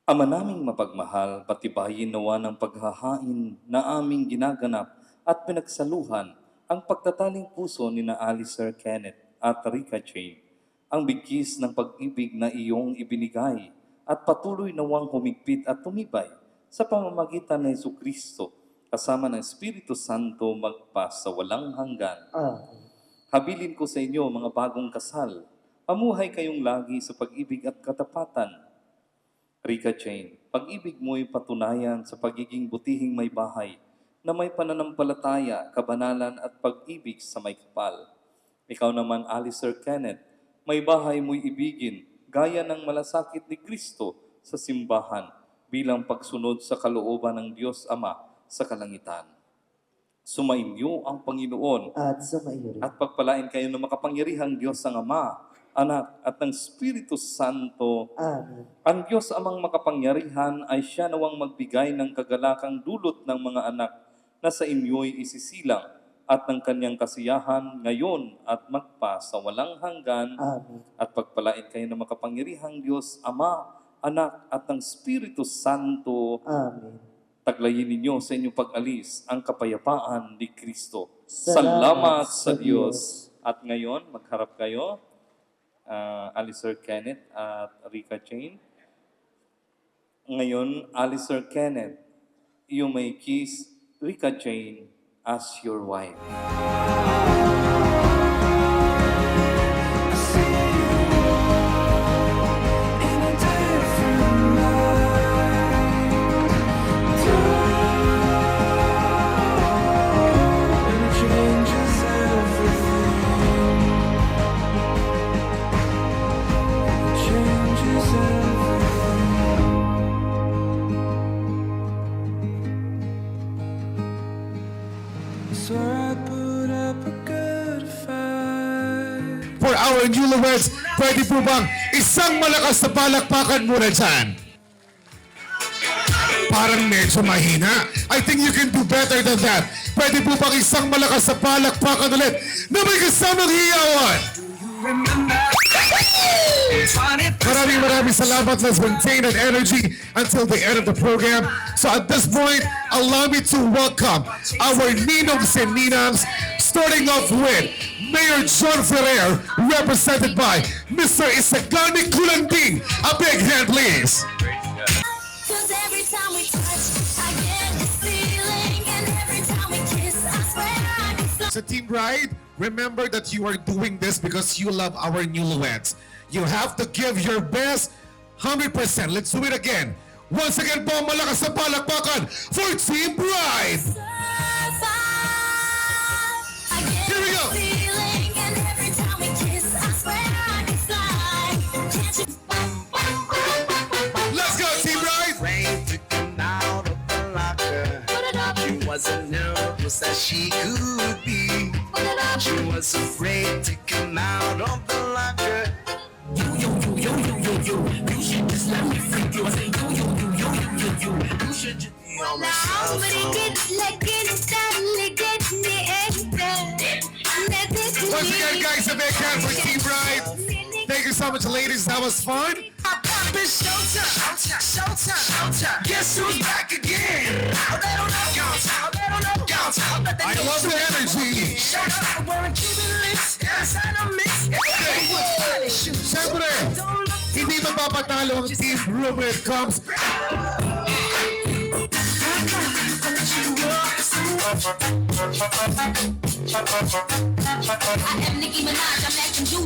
Ama naming mapagmahal, patibayin nawa ng paghahain na aming ginaganap at pinagsaluhan ang pagtataling puso ni na Alicer Kenneth at Rika Jane, ang bigkis ng pag-ibig na iyong ibinigay at patuloy nawang humigpit at tumibay sa pamamagitan ng Jesucristo kasama ng Espiritu Santo magpa sa walang hanggan. Amen. Habilin ko sa inyo mga bagong kasal, pamuhay kayong lagi sa pag-ibig at katapatan. Rika Jane, pag-ibig mo'y patunayan sa pagiging butihing may bahay na may pananampalataya, kabanalan at pag-ibig sa may kapal. Ikaw naman, Alicer Kenneth, may bahay mo'y ibigin gaya ng malasakit ni Kristo sa simbahan bilang pagsunod sa kalooban ng Diyos Ama sa kalangitan. Sumainyo ang Panginoon At sa iyo rin. at pagpalain kayo ng makapangyarihang Diyos ang Ama, Anak at ng Espiritu Santo. Amen. Ang Diyos amang makapangyarihan ay siya nawang magbigay ng kagalakang dulot ng mga anak na sa inyo'y isisilang at ng kanyang kasiyahan ngayon at magpa sa walang hanggan. Amen. At pagpalain kayo ng makapangyarihang Diyos, Ama, Anak at ng Espiritu Santo. Amen. Taglayin ninyo sa inyong pag-alis ang kapayapaan ni Kristo. Salamat Salamat sa Diyos. At ngayon, magharap kayo. Alicer Kenneth at Rika Jane. Ngayon, Alicer Kenneth, you may kiss Rika Jane as your wife. In a different light, our newlyweds. Pwede po bang isang malakas na palakpakan muna dyan? Parang medyo mahina. I think you can do better than that. Pwede po bang isang malakas na palakpakan ulit na may kasamang hiyawan? Maraming salamat. Let's maintain that energy until the end of the program. So at this point, allow me to welcome our ninongs and ninangs, starting off with Mayor John Ferrer, represented by Mr. Isagani Kulanding. A big hand, please. So Team Bride, remember that you are doing this because you love our newlyweds. You have to give your best 100%. Let's do it again. Once again po, malakas na palakpakan for Team Bride. Here we go. Let's go, Team Bride. She wasn't nervous as she could be. She was afraid to come out of the locker. You should just let me freak you. I say you should just be on my cell phone. Once again, guys, a big hand for Team Bride. Thank you so much, ladies. That was fun. It's showtime. Guess who's back again? Oh, they don't know count. I love the energy. Siyempre, hindi mapapatalo ang Team Room when it comes. I am Nicki Minaj, I'm acting you.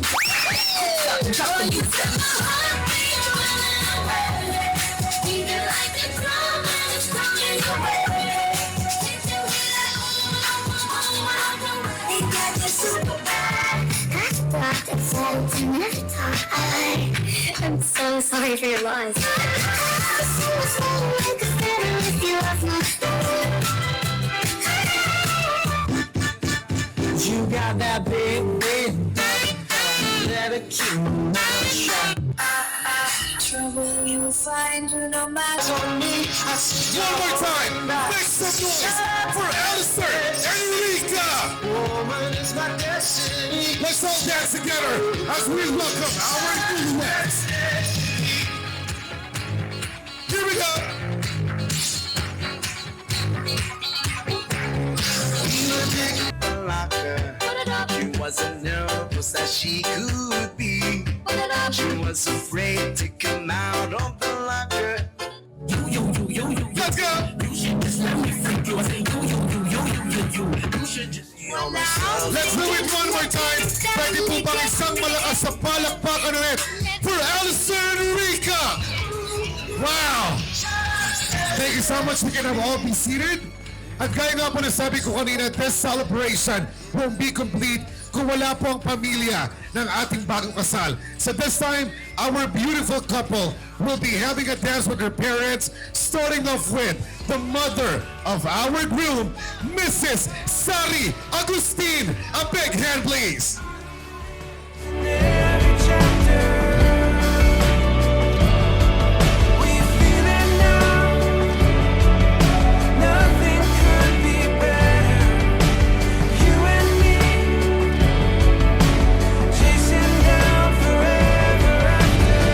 I'm so sorry for your loss. You got that big let it keep me shut. Trouble you find no matter me. One more time. Make some noise for Alistair and Rika. Woman is my destiny. Let's all dance together as we welcome our newlyweds. Here we go. She wasn't nervous as she could be. She was afraid to come out of the locker. Let's go. You should just let me freak you. I say you should just be on my cell. Let's do it one more time. Pwede po bang isang malakas na palakpakan ulit for Alistair and Rika? Wow. Thank you so much. We can have all be seated. At gaya nga po na sabi ko kanina, this celebration won't be complete kung wala po ang pamilya ng ating bagong kasal. So this time, our beautiful couple will be having a dance with their parents, starting off with the mother of our groom, Mrs. Sari Agustin. A big hand, please. Every chapter we feel it now. Nothing could be better. You and me chasing down forever after.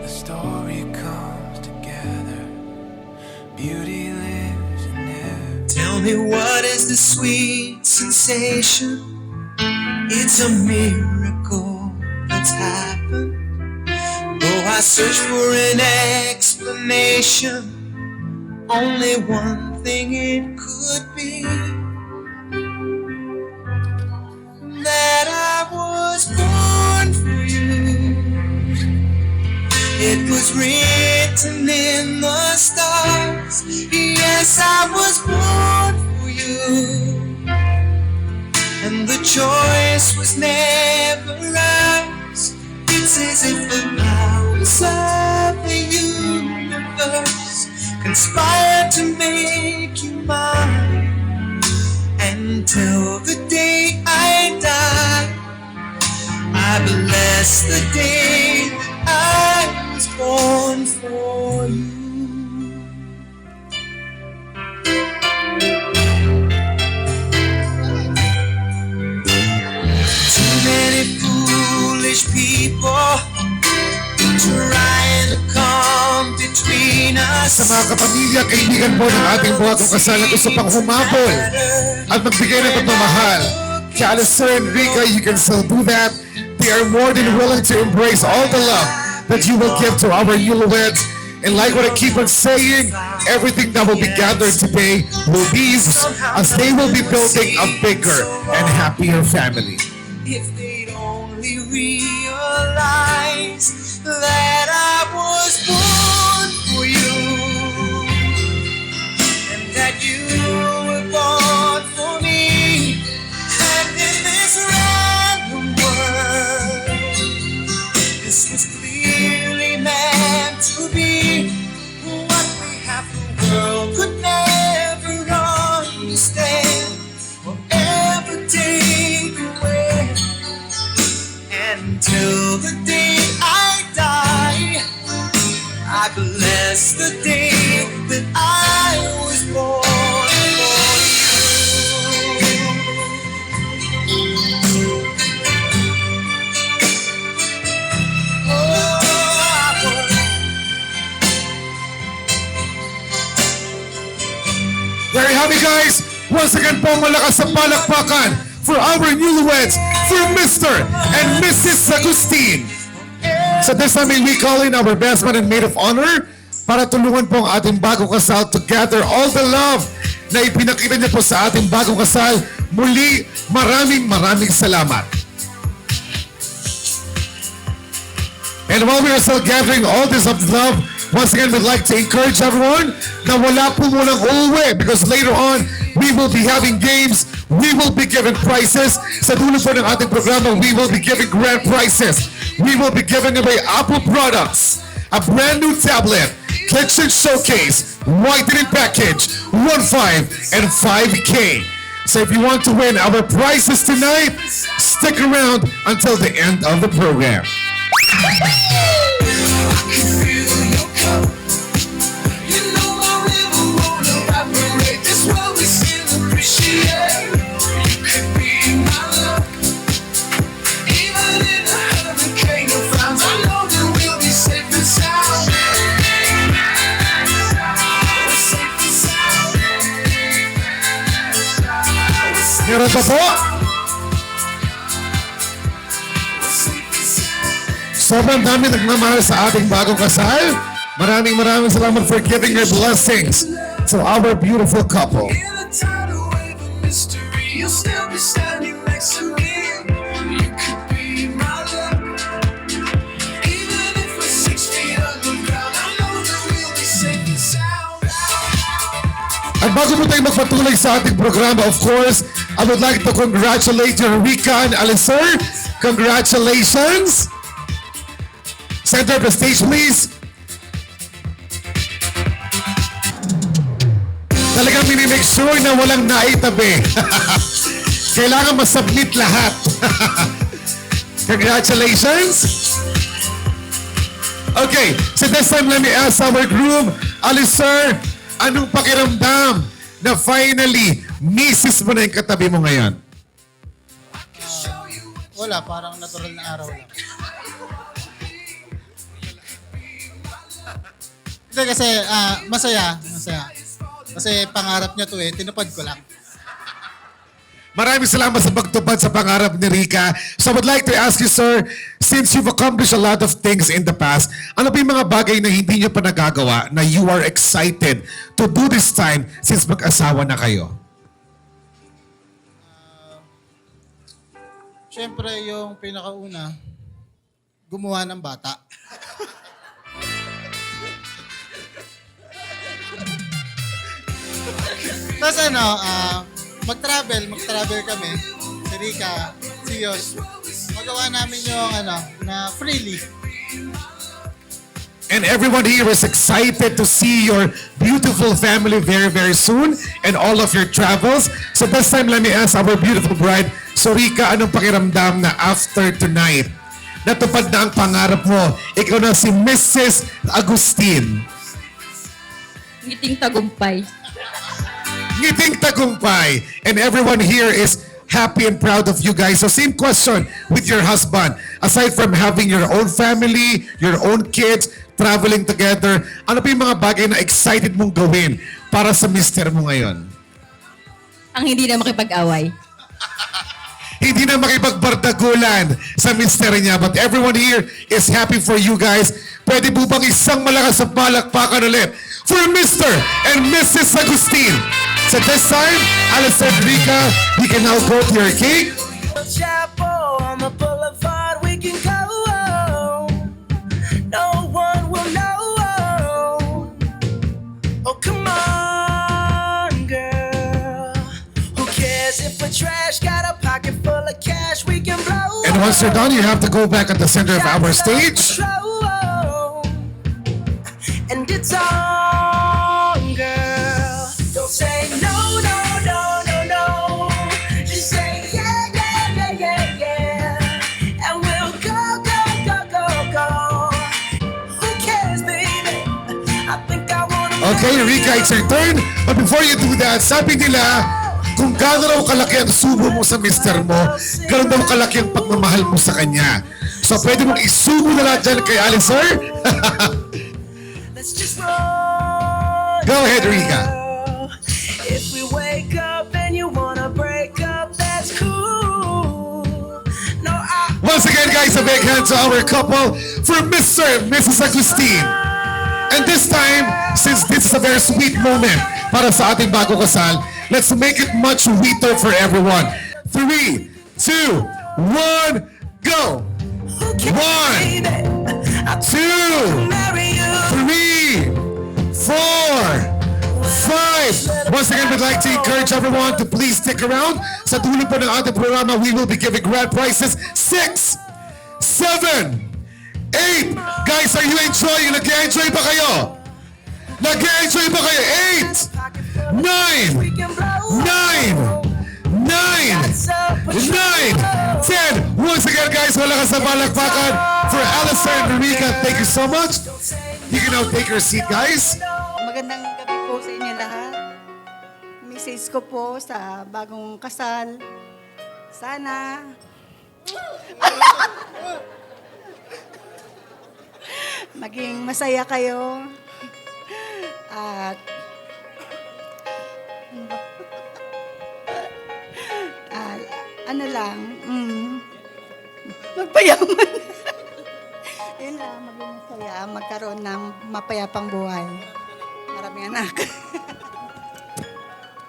The story comes together. Beauty lives in there. Tell me, what is the sweet sensation? It's a miracle that's happened. Though I search for an explanation, only one thing it could be. That I was born for you. in the stars. Yes, I was born for you, and the choice was never ours. It's as if the powers of the universe conspired to make you mine. Until the day I die, I bless the day that I was born for you. Too many foolish people trying to come between us. Sa mga kapamilya, kaibigan po ng ating bagong kasal na gusto pang humabol at magbigay ng pagmamahal. Kay Alistair and Rika, you can still do that. They are more than willing to embrace all the love that you will give to our newlyweds. And like what I keep on saying, everything that will be gathered today will be used as they will be building a bigger and happier family. If they'd only realize that I was born for you, and that you were born for me, and in this random world, this was clearly meant to be. What we have, the world could never understand or ever take away. Until the day I die, I bless the day that I was born for you. Oh, I was. Very happy guys! Once again po malakas sa palakpakan for our newlyweds, for Mr. and Mrs. Agustin. So this time we call in our best man and maid of honor para tulungan po ang ating bagong kasal to gather all the love na ipinakita niyo po sa ating bagong kasal. Muli, maraming salamat. And while we are still gathering all this of love, once again, we'd like to encourage everyone na wala po munang uuwi because later on, we will be having games, we will be giving prizes. Sa dulo po ng ating programa, we will be giving grand prizes. We will be giving away Apple products, a brand new tablet, kitchen showcase, whitening package, 1.5 and 5K. So if you want to win our prizes tonight, stick around until the end of the program. Meron pa po? Sobrang dami nagmamahal sa ating bagong kasal. Maraming salamat for giving your blessings to our beautiful couple. In a tidal wave of mystery, you'll still be standing next to me. You could be my love. Even if we're 6 feet underground, I know that we'll be safe and sound. At bago po tayo magpatuloy sa ating programa, of course, I would like to congratulate you, Rika and Alistair. Congratulations! Center of the stage, please. Talagang minimake sure na walang naitabi. Kailangan masubmit lahat. Congratulations! Okay, so this time let me ask our groom, Alistair, anong pakiramdam na finally, misis mo na yung katabi mo ngayon? Wala, parang natural na araw lang. Hindi kasi masaya. Kasi pangarap niya to tinupad ko lang. Maraming salamat sa pagtupad sa pangarap ni Rika. So I would like to ask you, sir, since you've accomplished a lot of things in the past, ano ba yung mga bagay na hindi niyo pa nagagawa na you are excited to do this time since mag-asawa na kayo? Siyempre, yung pinakauna, gumawa ng bata. Tapos mag-travel kami. Si Rika, si Yosh. Magawa namin yung na freely. And everyone here is excited to see your beautiful family very, very soon and all of your travels. So this time, let me ask our beautiful bride, so Rika, anong pakiramdam na after tonight, natupad na ang pangarap mo? Ikaw na si Mrs. Agustin. Ngiting tagumpay. Ngiting tagumpay. And everyone here is happy and proud of you guys. So same question with your husband. Aside from having your own family, your own kids, traveling together, ano pa yung mga bagay na excited mong gawin para sa mister mo ngayon? Ang hindi na makipag-away. Hindi na makipagbardagulan sa mister niya. But everyone here is happy for you guys. Pwede po bang isang malakas sa palakpakan ulit for Mr. and Mrs. Agustin? So this time, Alice and Rika, we can now go to your cake. Chapel on the boulevard, we can go. No one will know. Oh, come on, girl. Who cares if we're trash? Got a pocket full of cash we can blow. And once you're done, you have to go back at the center of our stage. And it's on, girl. Don't say no, no, no, no, no. Just say yeah, yeah, yeah, yeah, yeah. And we'll go, go, go, go, go. Who cares, baby? I think I wanna. Okay, Rika, it's your turn. But before you do that, sabi nila, kung gaano raw kalaki ang subo mo sa mister mo, gano'n daw kalaki ang pagmamahal mo sa kanya. So pwede mong isubo na lahat dyan kay Alice, sir? Let's just run. Go ahead, Rika. If we wake up and you wanna break up, that's cool. No, Once again, guys, a big hand to our couple for Mr. and Mrs. Agustin. And this time, since this is a very sweet moment para sa ating bago kasal, let's make it much sweeter for everyone. 3, 2, 1, go! 1, 2, 3, 4, 5. Once again, we'd like to encourage everyone to please stick around. Sa dulo po ng ating programa, we will be giving grand prizes. 6, 7, 8. Guys, are you enjoying? Nag-enjoy ba kayo? Nag-enjoy ba kayo? 8, 9, 9, 9, 10. Once again, guys, malakas na palakpakan for Alistair and Rika. Thank you so much. You can now take your seat, guys. Magandang gabi po sa inyo lahat. Message ko po sa bagong kasal. Sana maging masaya kayo. At ano lang, magpayaman. Yun lang, maging masaya, magkaroon ng mapayapang buhay. Maraming anak.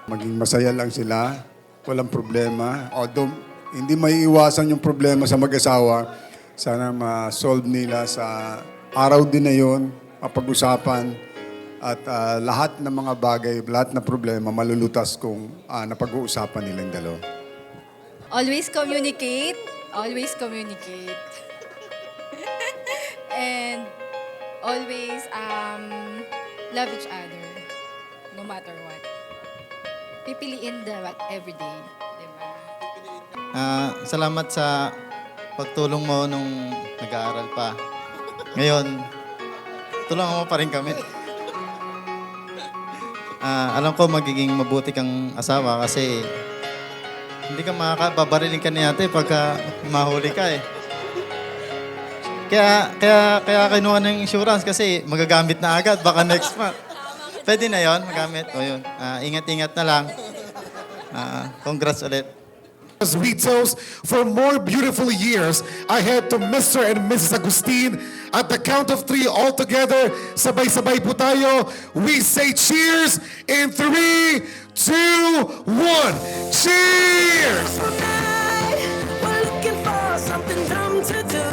Maging masaya lang sila, walang problema. Although hindi may iwasan yung problema sa mag-asawa, sana ma-solve nila sa araw din na yun, mapag-usapan, at lahat ng mga bagay, lahat ng problema malulutas kung napag-uusapan nilang dalawa. Always communicate. Always communicate. And always love each other. No matter what. Pipiliin the every day. Diba? Salamat sa pagtulong mo nung nag-aaral pa. Ngayon, tulungan mo pa rin kami. Alam ko magiging mabuti kang asawa kasi hindi ka babariling ka ni ate pagka mahuli ka eh. Kaya kinuha ng insurance kasi magagamit na agad, baka next month. Pwede na yon, magamit. O yun, ingat-ingat na lang. Congrats ulit. Ritos, for more beautiful years ahead to Mr. and Mrs. Agustin. At the count of 3 all together, sabay-sabay po tayo. We say cheers in 3, 2, 1. Cheers! we're looking for something dumb to do.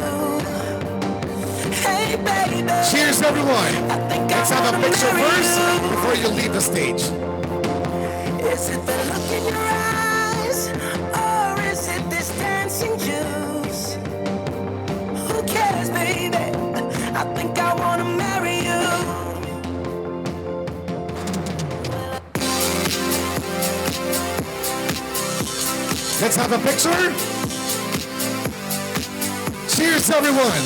Hey, baby. Cheers, everyone. I think I Let's have a wanna picture marry first you. before you leave the stage. Let's have a picture. Cheers, everyone.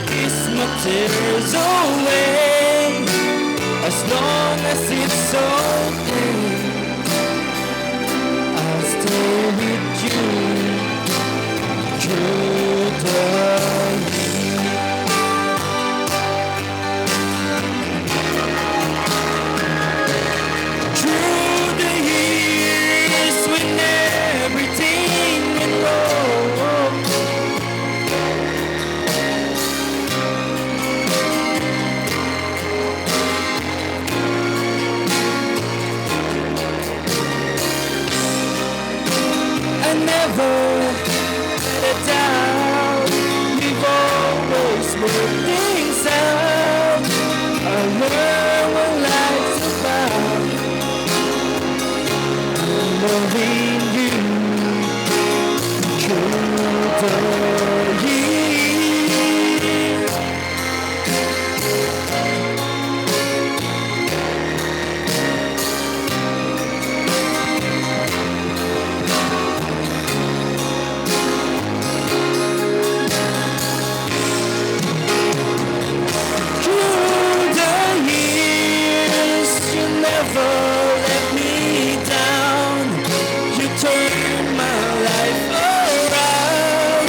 Kiss my tears away as long as it's okay. I'll stay with you through the through the years when everything went wrong. I never let it down. We've always worked things out. I learned what life's about. Loving you through the years. Through the years, you never let me down. You turned my life around.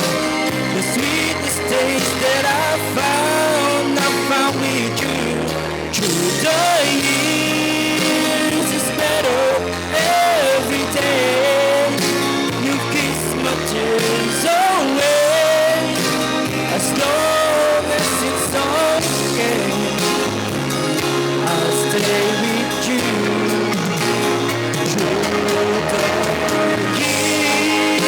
The sweetest taste that I found with you. Through the years, it's better every day. You kiss my tears away as long as it's okay. I'll stay with you through the years.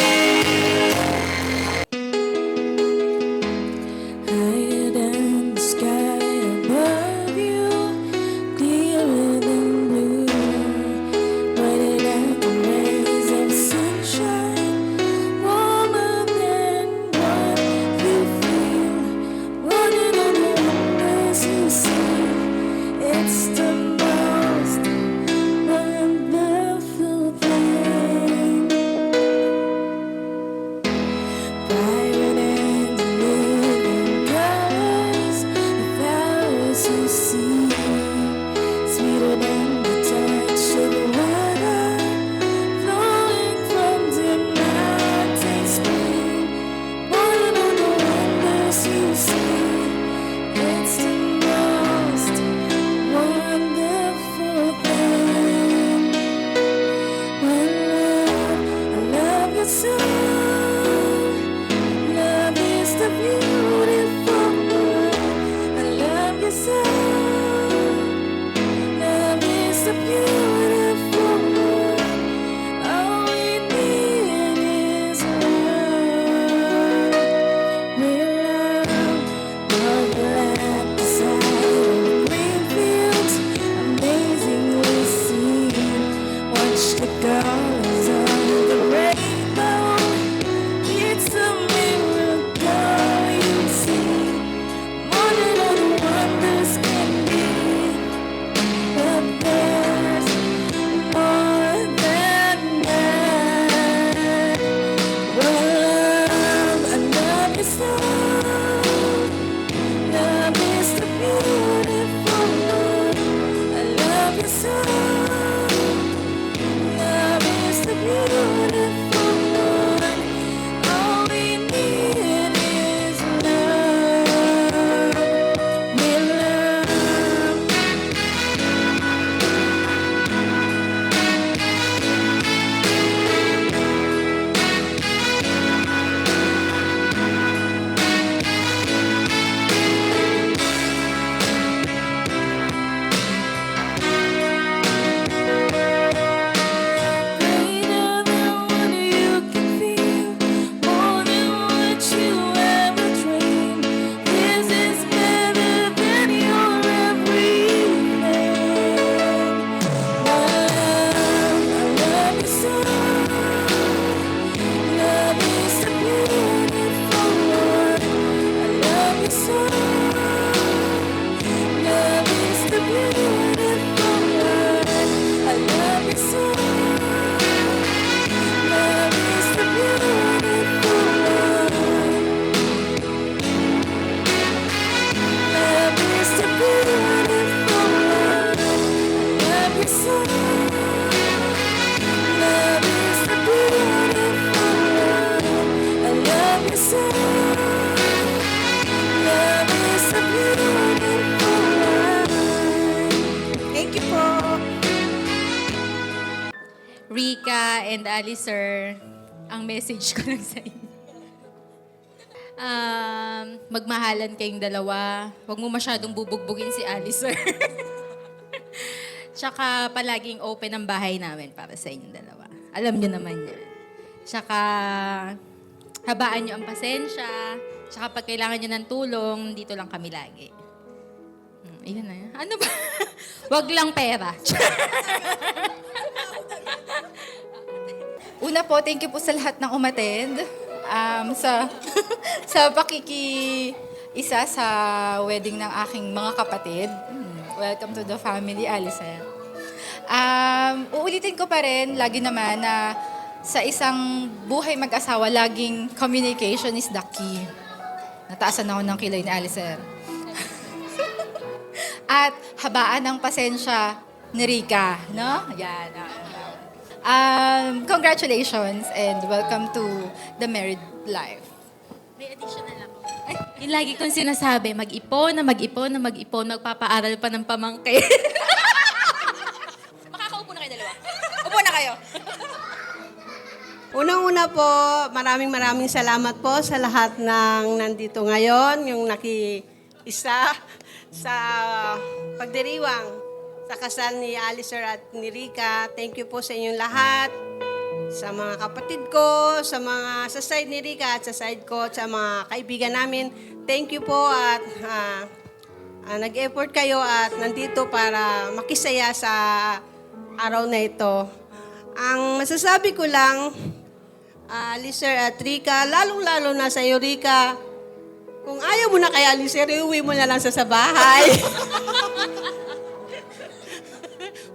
Ali Sir, ang message ko lang sa inyo. Magmahalan kayong dalawa. Huwag mo masyadong bubugbugin si Ali Sir. Tsaka palaging open ang bahay namin para sa inyong dalawa. Alam niyo naman yan. Tsaka habaan niyo ang pasensya. Tsaka pag kailangan niyo ng tulong, dito lang kami lagi. Ayun na yan. Ano ba? Wag lang pera. Una po, thank you po sa lahat ng umattend. Sa pakiki-isa sa wedding ng aking mga kapatid. Welcome to the family, Alison. Uulitin ko pa rin, lagi naman, na sa isang buhay mag-asawa, laging communication is the key. Nataasan ako ng kilay ni Alison. At habaan ng pasensya ni Rica, no? Yan. Congratulations and welcome to the married life. May additional ako. Ay, yung lagi kong sinasabi, mag-ipon, magpapaaral pa ng pamangkin. Makakaupo na kayo dalawa. Upo na kayo. Unang-una po, maraming salamat po sa lahat ng nandito ngayon, yung nakiisa sa pagdiriwang sa kasal ni Alicer at ni Rica. Thank you po sa inyong lahat, sa mga kapatid ko, sa side ni Rica at sa side ko, sa mga kaibigan namin. Thank you po at nag-effort kayo at nandito para makisaya sa araw na ito. Ang masasabi ko lang, Alicer at Rica, lalong-lalo na sa iyo, Rica, kung ayaw mo na kay Alicer, iuwi mo na lang sa bahay.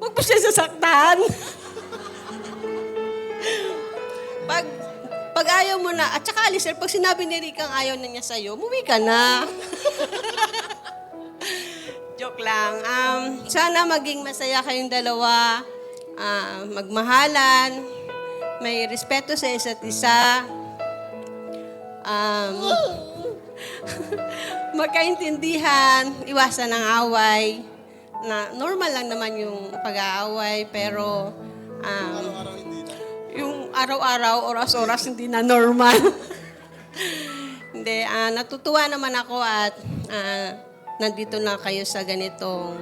Huwag mo siya sasaktan. Pag ayaw mo na, at saka Alicer, pag sinabi ni Rica ang ayaw na niya sa'yo, umuwi ka na. Joke lang. Sana maging masaya kayong dalawa, magmahalan, may respeto sa isa't isa, magkaintindihan, iwasan ng away, na normal lang naman yung pag-aaway, pero yung araw-araw, oras-oras, hindi na normal. Hindi, natutuwa naman ako at nandito na kayo sa ganitong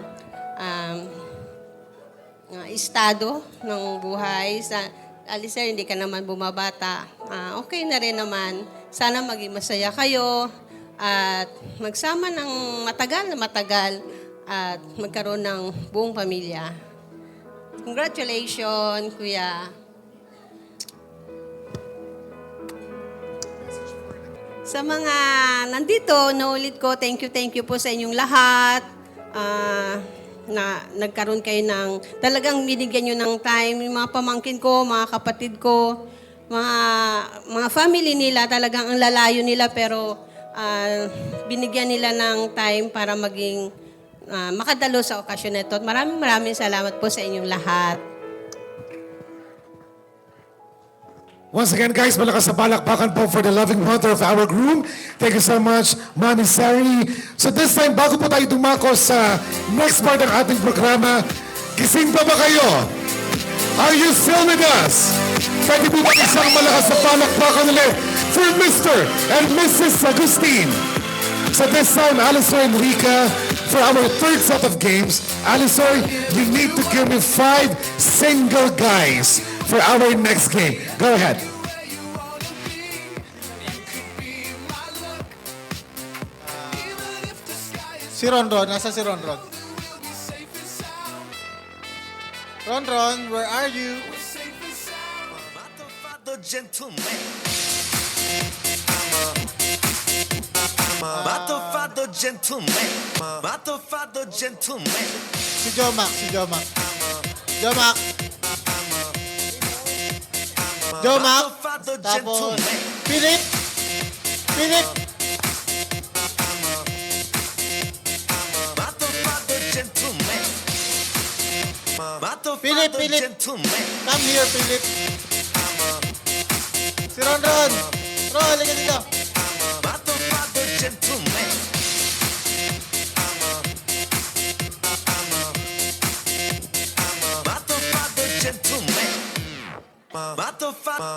estado ng buhay. Alicer, hindi ka naman bumabata. Okay na rin naman. Sana maging masaya kayo at magsama ng matagal na matagal at magkaroon ng buong pamilya. Congratulations, Kuya. Sa mga nandito, naulit ko, thank you po sa inyong lahat. Na nagkaroon kayo ng, talagang binigyan nyo ng time, yung mga pamangkin ko, mga kapatid ko, mga family nila, talagang ang lalayo nila, pero binigyan nila ng time para maging makadalo sa okasyon na ito. Maraming salamat po sa inyong lahat. Once again, guys, malakas sa palakpakan po for the loving mother of our groom. Thank you so much, Mami Sari. So this time, bago po tayo dumako sa next part ng ating programa, gising pa ba kayo? Are you still with us? Pwede po ba isang malakas sa palakpakan ulit for Mr. and Mrs. Agustin? So this time, Alicer and Rica, for our third set of games, Alicer, you need to give me 5 single guys for our next game. Go ahead. Si Ronron, nasa si Ronron? Ronron, where are you? Si Jomac, Jomac. Tapos, Philip. Philip. Come here, Philip. Si Ron. Halika dito.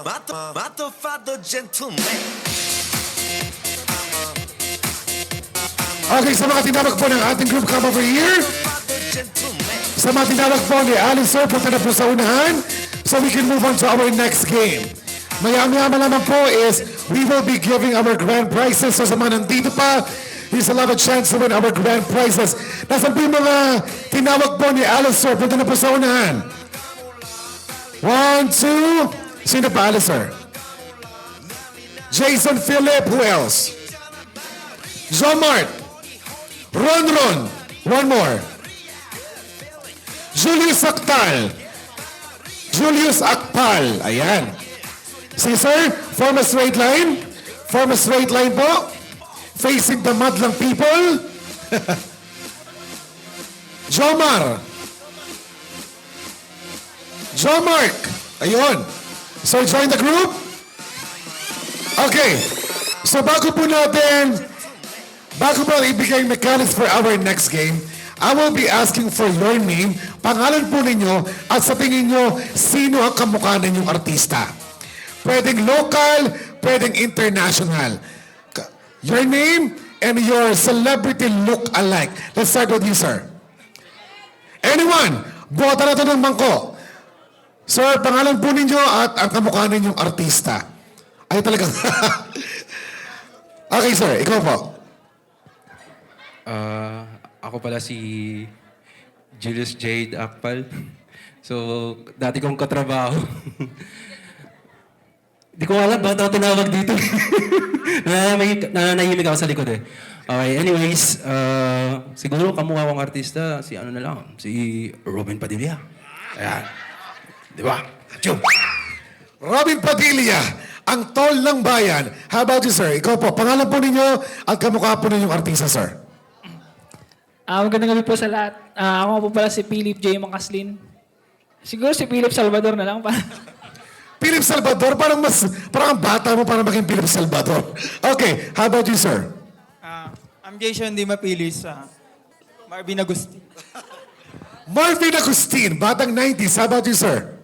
Mato Fado Gentleman. Okay, sa mga tinawag po ng ating group come over here. Sa mga tinawag po ni Alice, sir, punta na po sa unahan. So we can move on to our next game. Maya-maya naman po is we will be giving our grand prizes. So sa mga nandito pa, here's a lot of chance to win our grand prizes. Nasaan po yung mga tinawag po ni Alice, sir? Punta na po sa unahan. 1, 2. Sino pa, Alice, sir? Jason Philip. Who else? John Mart. Ron. One more. Julius Aktal. Julius Akpal. Ayan. Si sir, form a straight line. Form a straight line po. Facing the madlang people. Jomar. Jomark. Ayun. So join the group. Okay. So bago po ibigay mechanics for our next game, I will be asking for your name, pangalan po ninyo, at sa tingin nyo, sino ang kamukha ninyong artista. Pwedeng local, pwedeng international. Your name and your celebrity look alike. Let's start with you, sir. Anyone? Bota na ito ng bangko. Sir, pangalan po ninyo at ang kamukha ninyong artista. Ay talaga. Okay, sir. Ikaw po. Ako pala si Julius Jade Akpal. So, dati kong katrabaho. Di ko alam ba't ako tinawag dito. Nananahimik ako sa likod eh. Okay, anyways, siguro kamukha kong artista, si ano na lang, si Robin Padilla. Ayan. Di ba? Chum! Robin Padilla, ang tol ng bayan. How about you, sir? Ikaw po, pangalan po ninyo at kamukha po ninyong artista, sir. Magandang gabi po sa lahat. Ako po pala si Philip J. Macaslin. Siguro si Philip Salvador na lang. Philip Salvador? Parang ang bata mo para maging Philip Salvador. Okay, how about you, sir? I'm Jason Di Mapilis. Marvin Agustin. Marvin Agustin, batang 90s. How about you, sir?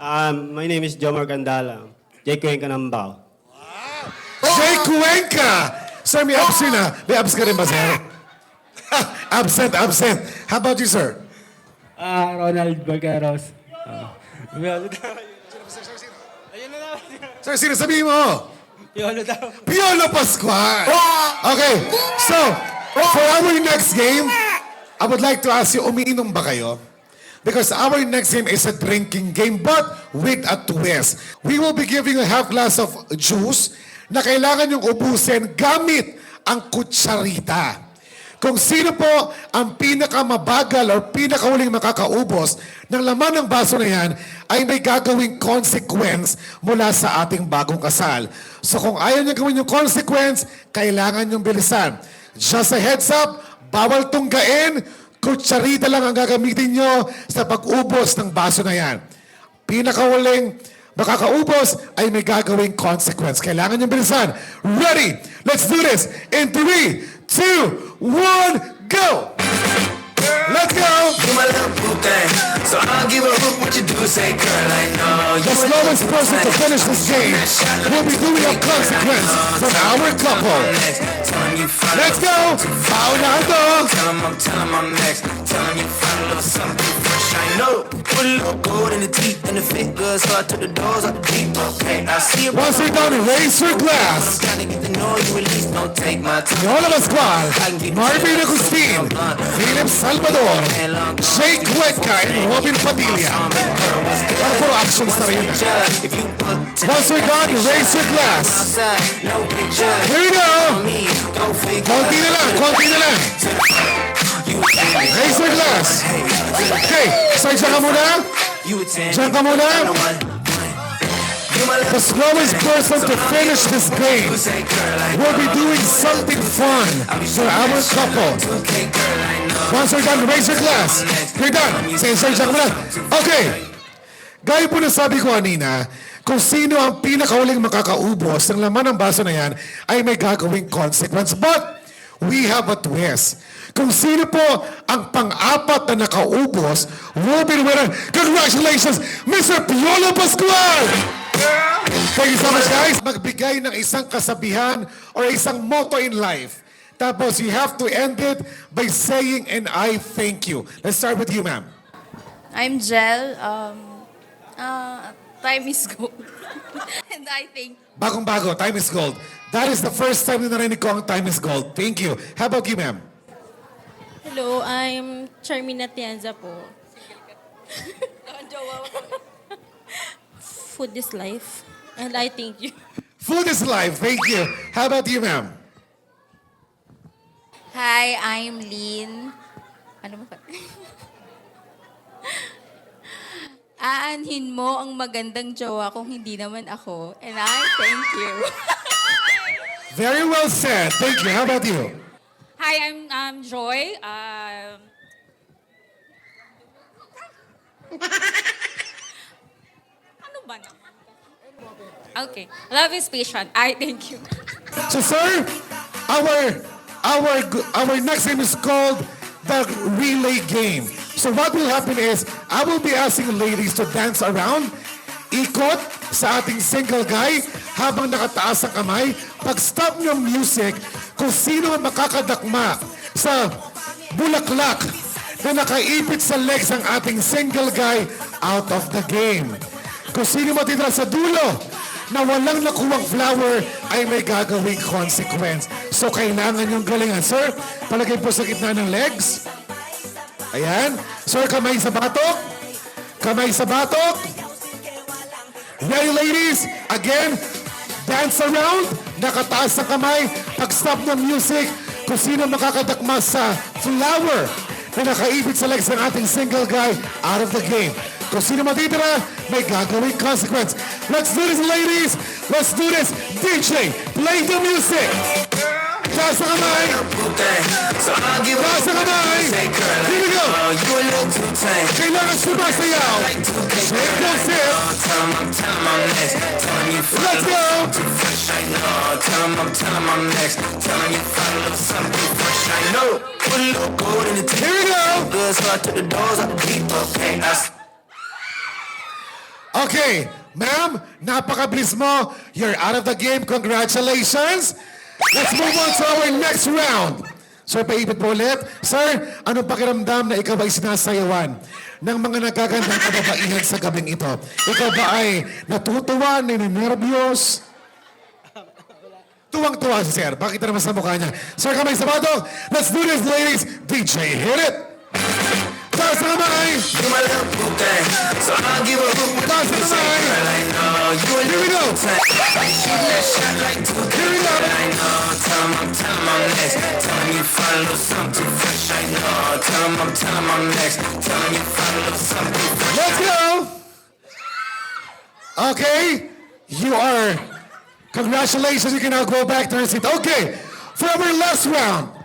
My name is Jomar Gandala. Jay Cuenca Nambao. Jay Cuenca! Sir, may abs yun ha. May abs ka rin ba, sir? Absent. How about you, sir? Ronald Balgaros. Sir, sino sabihin mo? Piolo daw. Piolo Pascual! Okay, so, for our next game, I would like to ask you, umiinom ba kayo? Because our next game is a drinking game, but with a twist. We will be giving you a half glass of juice na kailangan yung ubusin gamit ang kutsarita. Kung sino po ang pinakamabagal or pinakahuling makakaubos ng laman ng baso na yan, ay may gagawing consequence mula sa ating bagong kasal. So kung ayaw niyo gawin yung consequence, kailangan yung bilisan. Just a heads up, bawal tunggain, kutsarita lang ang gagamitin nyo sa pag-ubos ng baso na yan. Pinakahuling makakaubos ay may gagawing consequence. Kailangan yung bilisan. Ready? Let's do this in 3, 2, 1, go! Let's go! You my little boo thing, so I'll give a hoot what you do. Say, girl, I know you. The slowest person to finish this game will be doing a consequence from our couple. Let's go! Bow down, dog! Tell him I'm next. Tell him you find a little something fresh. I know. Put a little gold in the teeth and the fit good, so I took the doors out the deep. Okay, I see it. Once you're done, raise your glass. Gotta get to know you at least. Don't take my time. Yola Pascual, Marvin Agustin, Philip Salvador, Jake Cuenca, and Robin Padilla. Ang puro actions na rin. Once you're done, raise your glass. Here we go! Konti na lang. Raise your glass. Okay, so dyan ka muna. The slowest person to finish this game will be doing something fun for our couple. Once you're done, raise your glass. You're done. Say, dyan ka muna. Okay. Gaya po na sabi ko kanina, kung sino ang pinakahuling makakaubos ng laman ng baso na yan, ay may gagawing consequence. But we have a twist. Kung sino po ang pang-apat na nakaubos, will be the winner. Congratulations, Mr. Piolo Pascual! Thank you so much, guys. Magbigay ng isang kasabihan or isang motto in life. Tapos you have to end it by saying, and I thank you. Let's start with you, ma'am. I'm Jel. Time is gold. And I think Bagong-bago, time is gold. That is the first time na narinig ko ang time is gold. Thank you. How about you, ma'am? Hello, I'm Charmina Tianza po. Food is life. And I thank you. Food is life. Thank you. How about you, ma'am? Hi, I'm Lynn. Ano ba? Aanhin mo ang magandang jowa kung hindi naman ako. And I thank you. Very well said. Thank you. How about you? Hi, I'm Joy. Ano ba naman? Okay. Love is patient. I thank you. So, sir, our next game is called the relay game. So what will happen is, I will be asking ladies to dance around, ikot sa ating single guy habang nakataas ang kamay. Pag stop ng music, kung sino ang makakadakma sa bulaklak na nakaipit sa legs ng ating single guy, out of the game. Kung sino matitira sa dulo na walang nakuwang flower, ay may gagawing consequence. So kailangan yung galingan. Sir, palagay po sa gitna ng legs. Ayan. Sir, kamay sa batok. Kamay sa batok. Ready, ladies? Again, dance around. Nakataas sa kamay. Pag-stop ng music, kung sino makakadakma sa flower na nakaibig sa legs ng ating single guy, out of the game. Kung sino matitira, may gagawing consequence. Let's do this, ladies. Let's do this. DJ, play the music. Taas sa kamay. Taas sa kamay. Here we go. Kailangan sumasayaw. Shake the sip. Let's go. Here we go. Okay, ma'am, napakabilis mo. You're out of the game. Congratulations. Let's move on to our next round. Sir, paipit po ulit. Sir, anong pakiramdam na ikaw ay sinasayawan ng mga nagagandang kababaihan sa gabing ito? Ikaw ba ay natutuwa, ninenervyos? Tuwang-tuwa si Sir. Bakit naman sa mukha niya? Sir, kamay sa batok. Let's do this, ladies. DJ, hit it. Taas na kamay. Taas na kamay. Here we go. Here we go. Let's go. Okay. You are... Congratulations. You can now go back to your seat. Okay. For our last round.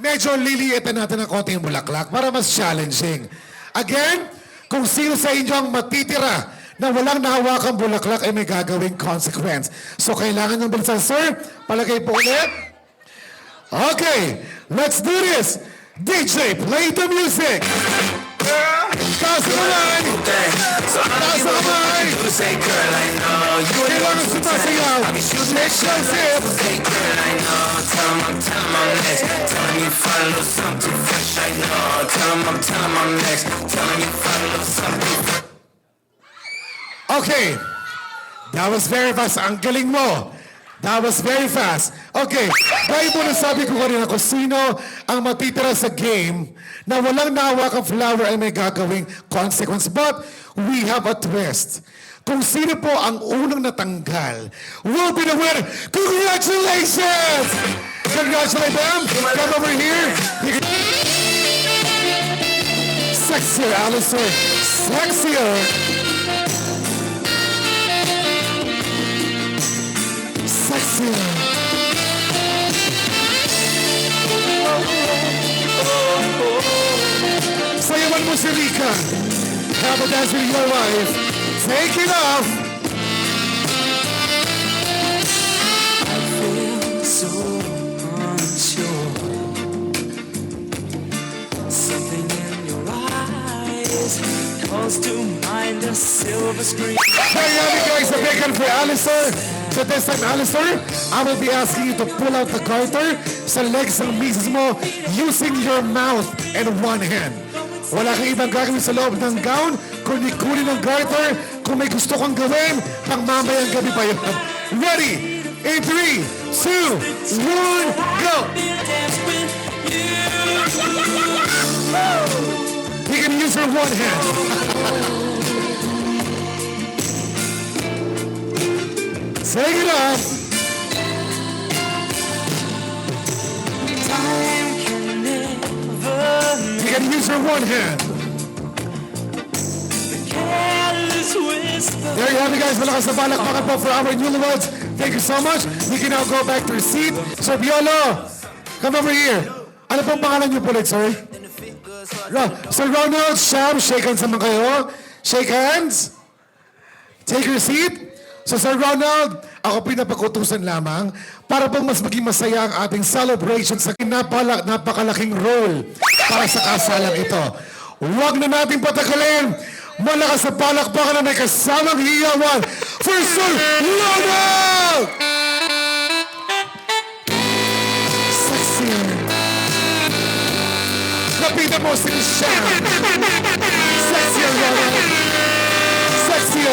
Medyo liliitan natin ng konti yung bulaklak para mas challenging. Again, kung sino sa inyo ang matitira na walang nahawakang bulaklak ay may gagawing consequence. So kailangan ng bilisan, sir. Palagay po ulit. Okay, let's do this. DJ, play the music. Taas na kamay. Taas na kamay. Kailangan sumasayaw. Shake the sip. Okay. That was very fast. Ang galing mo. That was very fast. Okay. Dahil po nasabi ko kanina kung sino ang matitira sa game na walang nahawakang flower ay may gagawing consequence. But we have a twist. Kung sino po ang unang natanggal will be the winner. Congratulations! Congratulations, ma'am. Come over here. Sexier, Alistair. Sexier. Sexier. Sayawan mo si Rika. Have a dance with your wife. Take it off. I feel so unsure. Something in your eyes calls to mind. a silver screen. There you have it, guys. A big hand for Alistair. So this time, Alistair, I will be asking you to pull out the garter sa legs ng misis mo using your mouth and one hand. Wala kang ibang gagawin sa loob ng gown, kundi kunin ng garter kung may gusto kang gawin, pang mamayang gabi pa yun. Ready? In 3, 2, 1, go! You can use your one hand. Take it off. You can use your one hand. There you have it, guys. Malakas na palakpakan po for our newlyweds. Thank you so much. You can now go back to your seat. Sir Biolo, come over here. Ano pong pangalan niyo po ulit, sir? Sir Ronald, Sham, shake hands naman kayo. Shake hands. Take your seat. So Sir Ronald, ako pinapakutusan lamang para pong mas maging masaya ang ating celebration sa napakalaking role para sa kasalang ito. Huwag na natin patagalin. Malakas na palakpakan na may kasamang hiyawan for Sir Ronald! Sexy. Lapitan mo si Sham. Sexy, Ronald. Sexy.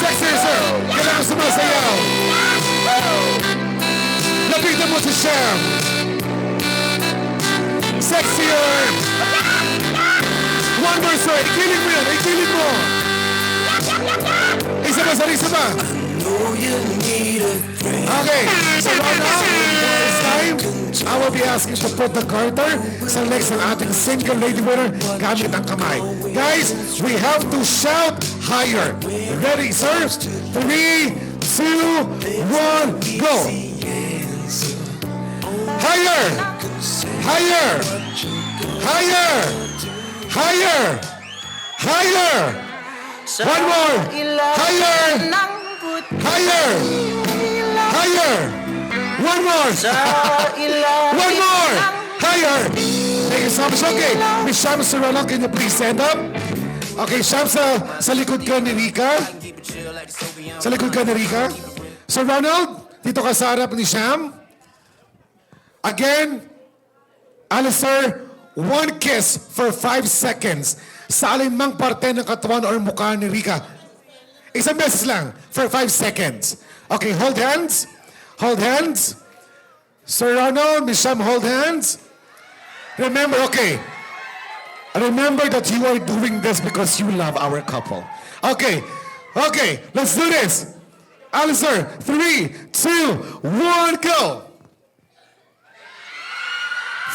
Sexy, sir. Kailangan sumasayaw. Lapitan mo si Sham. Sexy. One more, sir. Ikilig mo yan. Ikilig mo. Isa ba, sir? Isa ba? Okay. So right now, this time, I will be asking to put the garter sa legs ng ating single lady winner gamit ang kamay. Guys, we have to shout higher. Ready, sir? 3, 2, 1, go. Higher. Higher. Higher. Higher. Higher. One more. Higher. Higher. Higher. One more. One more. Higher. Thank you so much. Okay. Miss Sham, Sir Ronald, can you please stand up? Okay, Sham, sa likod ka ni Rika. Sa likod ka ni Rika. Sir Ronald, dito ka sa harap ni Sham. Again, Alistair, one kiss for 5 seconds sa alinmang parte ng katawan or mukha ni Rika. Isang beses lang for 5 seconds. Okay, hold hands. Hold hands. Sir Ronald, Miss Sham, hold hands. Remember, okay. Remember that you are doing this because you love our couple. Okay. Okay, let's do this. Alistair, 3, 2, 1, go.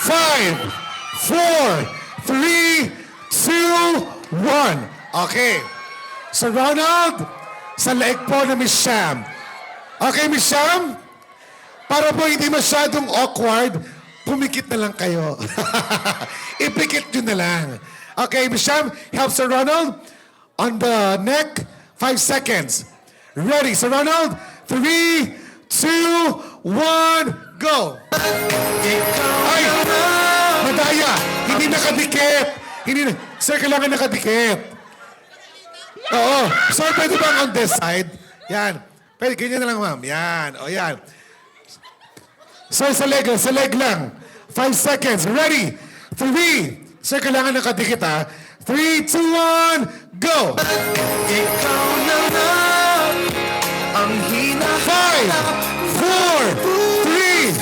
5, 4, 3, 2, 1. Okay. So Ronald, sa leeg po na Miss Sham. Okay, Miss Sham? Para po hindi masyadong awkward, pumikit na lang kayo. Ipikit nyo na lang. Okay, Miss Sham, help Sir Ronald. On the neck, 5 seconds. Ready, Sir Ronald? 3, 2, 1, go. Ay! Madaya! Hindi nakadikit! Sir, kailangan nakadikit. Oo. Sir, pwede bang on this side? Yan. Pwede, ganyan na lang, ma'am. Yan. O, yan. Sir, sa leg lang. 5 seconds. Ready? 3. Sir, kailangan nakadikit, ha? 3, 2, 1, go! Ikaw na lang ang hinahanap. 5, 4, 3,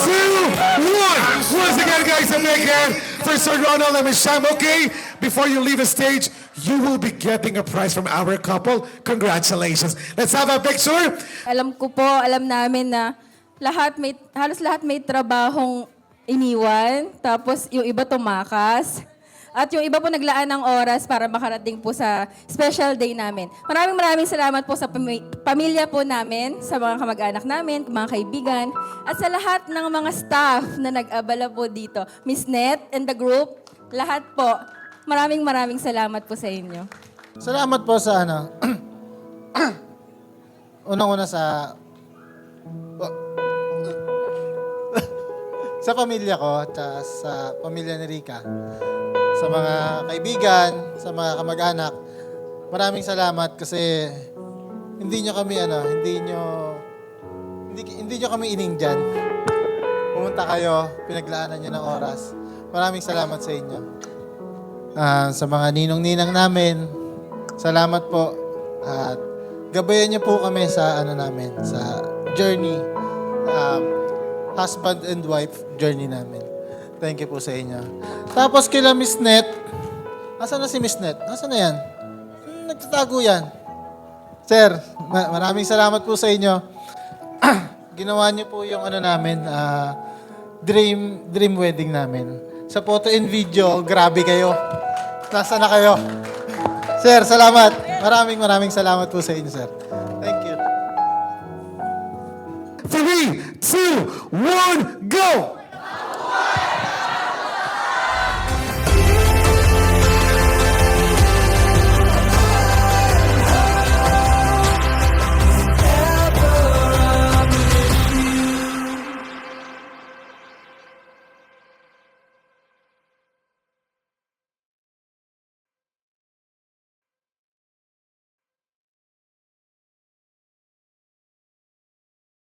2, 1. Once again, guys, a big hand for Sir Ronald and Miss Sham. Okay, before you leave the stage, you will be getting a prize from our couple. Congratulations. Let's have a picture. Alam ko po, alam namin na halos lahat may trabahong iniwan, tapos yung iba tumakas. At yung iba po naglaan ng oras para makarating po sa special day namin. Maraming salamat po sa pamilya po namin, sa mga kamag-anak namin, mga kaibigan, at sa lahat ng mga staff na nag-abala po dito. Miss Net and the group, lahat po. Maraming salamat po sa inyo. Salamat po sa unang-una sa pamilya ko at sa pamilya ni Rika. Sa mga kaibigan, sa mga kamag-anak, maraming salamat kasi hindi nyo kami hindi nyo kami ininggan. Pumunta kayo, pinaglaanan nyo ng oras. Maraming salamat sa inyo. Sa mga ninong-ninang namin, salamat po. At gabayan niyo po kami sa sa journey, husband and wife journey namin. Thank you po sa inyo. Tapos kila Miss Net, asan na si Miss Net? Asan na yan? Nagtatago yan. Sir, maraming salamat po sa inyo. Ginawa niyo po yung dream wedding namin. Sa photo and video, grabe kayo. Nasaan na kayo? Sir, salamat. Maraming salamat po sa inyo, sir. Thank you. 3, 2, 1, go!